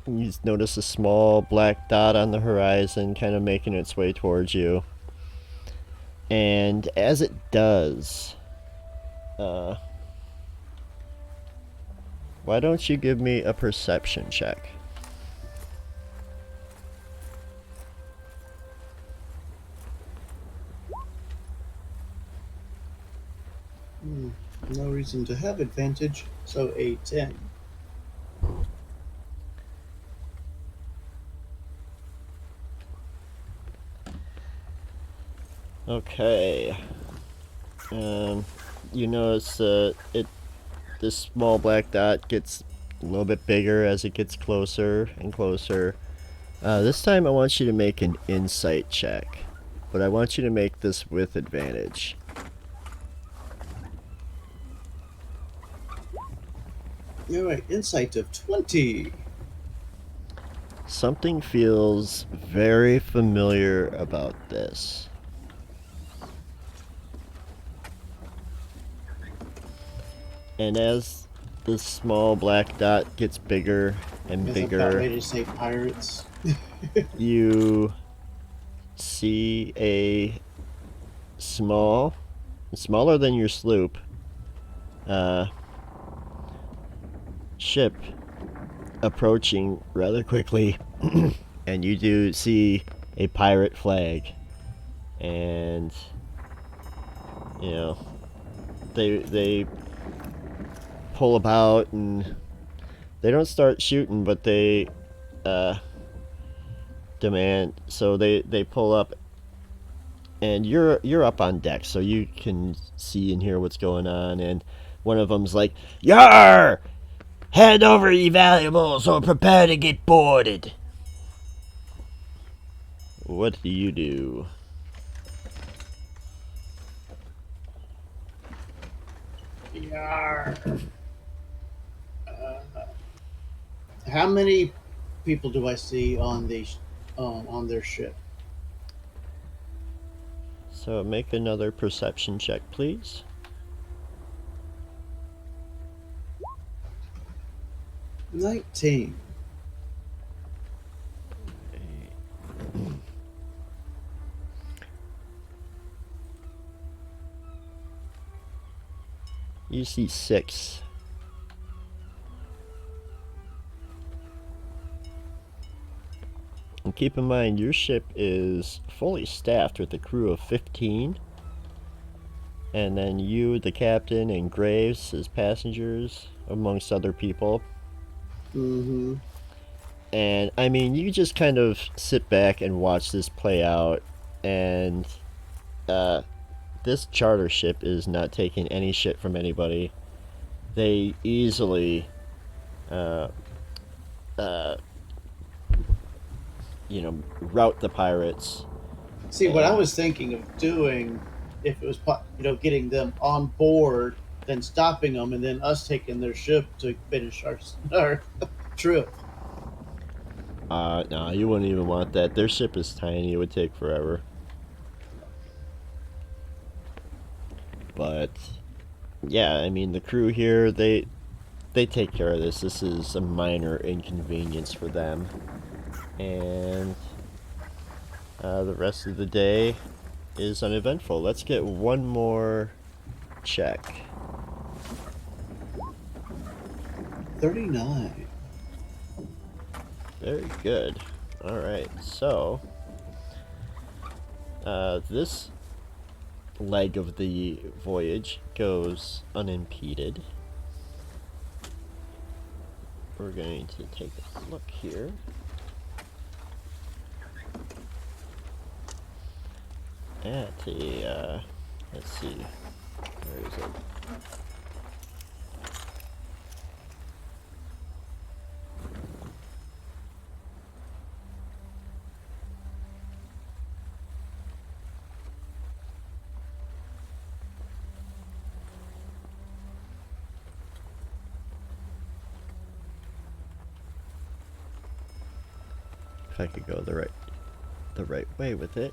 You notice a small black dot on the horizon, kind of making its way towards you. And as it does, uh, why don't you give me a perception check? Hmm, no reason to have advantage, so a 10. Okay. Um, you notice this small black dot gets a little bit bigger as it gets closer and closer. This time I want you to make an insight check, but I want you to make this with advantage. All right, insight of 20. Something feels very familiar about this. And as the small black dot gets bigger and Is about bigger. ready to say pirates. You see a smaller than your sloop, ship approaching rather quickly, and you do see a pirate flag, and you know they pull about, and they don't start shooting, but they demand. So they pull up, and you're up on deck, so you can see and hear what's going on. And one of them's like, "Yar! Hand over ye valuables, or prepare to get boarded." What do you do? Yarr. How many people do I see on the on their ship? So make another perception check, please. 19. You see 6. And keep in mind, your ship is fully staffed with a crew of 15. And then you, the captain, and Graves as passengers, amongst other people. Mm-hmm. And I mean, you just kind of sit back and watch this play out. And this charter ship is not taking any shit from anybody. They easily rout the pirates. See, what I was thinking of doing, if it was, getting them on board, then stopping them, and then us taking their ship to finish our trip. No, you wouldn't even want that. Their ship is tiny. It would take forever. But yeah, I mean, the crew here, they take care of this. This is a minor inconvenience for them. And the rest of the day is uneventful. Let's get one more check. 39. Very good. Alright, so this leg of the voyage goes unimpeded. We're going to take a look here. At the, let's see, where is it? If I could go the right way with it.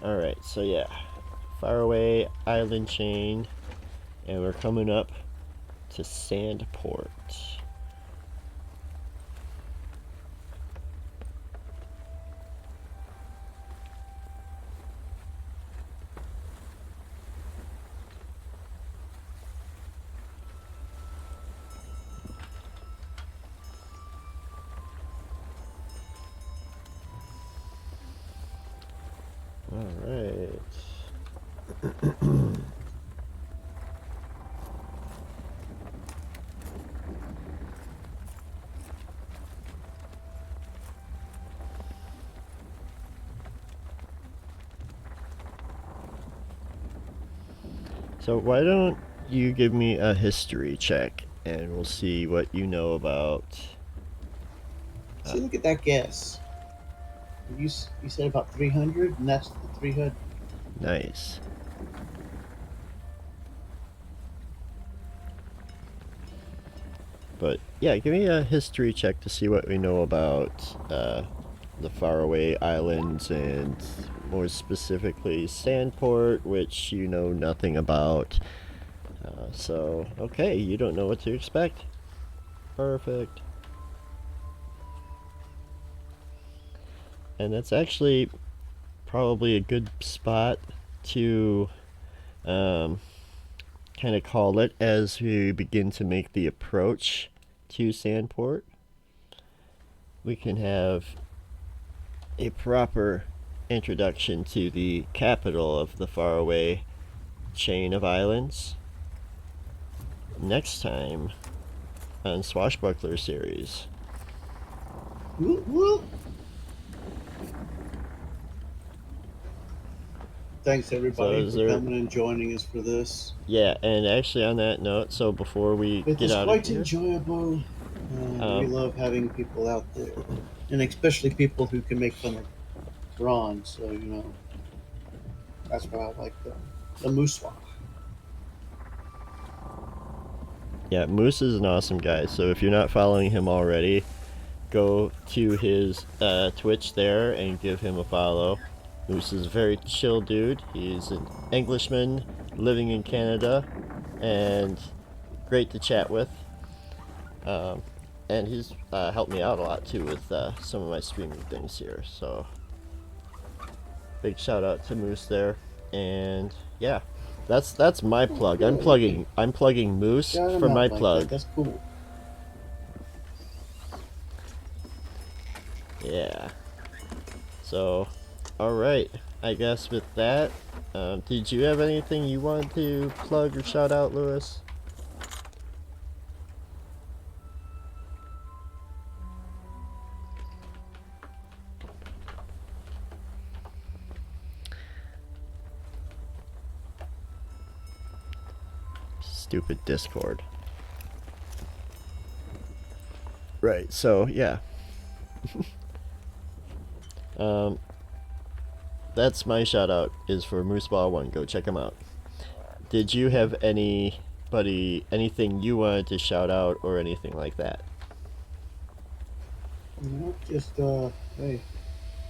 Alright, so yeah, faraway island chain, and we're coming up to Sandport. Alright. So why don't you give me a history check, and we'll see what you know about. See, look at that guess. You said about 300, and that's the 300. Nice. But yeah, give me a history check to see what we know about the faraway islands, and more specifically Sandport, which you know nothing about. So, okay, you don't know what to expect. Perfect. And that's actually probably a good spot to kind of call it as we begin to make the approach to Sandport. We can have a proper introduction to the capital of the faraway chain of islands next time on Swashbuckler series. Whoop, whoop. Thanks everybody for coming and joining us for this. Yeah, and actually on that note, so before we It get was out quite of here, enjoyable. We love having people out there, and especially people who can make fun of Ron. So that's why I like the Moosewalk. yeah, Moose is an awesome guy. So if you're not following him already, go to his Twitch there and give him a follow. Moose is a very chill dude. He's an Englishman living in Canada and great to chat with. And he's helped me out a lot too with some of my streaming things here. So big shout out to Moose there. And yeah, that's my plug. I'm plugging Moose for my plug. That's cool. Yeah. So, all right. I guess with that, did you have anything you wanted to plug or shout out, Lewis? Stupid Discord. Right. So yeah. That's my shout out is for Mooseball1. Go check him out. Did you have anything you wanted to shout out or anything like that? Just hey,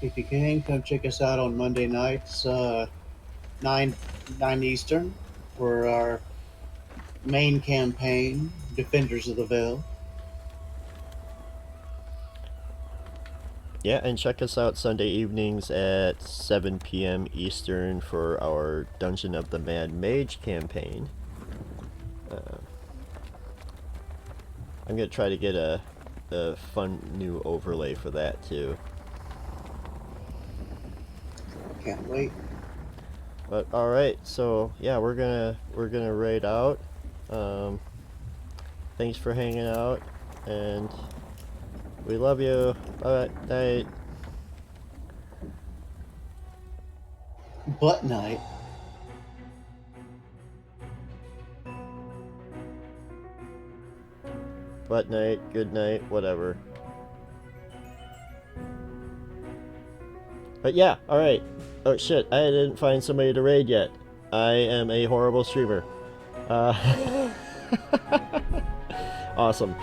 if you can come check us out on Monday nights, 9 Eastern, for our main campaign, Defenders of the Veil. Yeah, and check us out Sunday evenings at 7 p.m. Eastern for our Dungeon of the Mad Mage campaign. I'm going to try to get a fun new overlay for that too. Can't wait. But all right, so yeah, we're gonna raid out. Thanks for hanging out, and we love you. Bye. Night. Butt night. Butt night. Good night. Whatever. But yeah, all right. Oh shit, I didn't find somebody to raid yet. I am a horrible streamer. Awesome.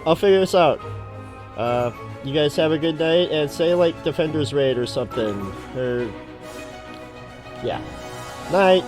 I'll figure this out. You guys have a good night, and say like Defenders Raid or something. Or yeah. Night.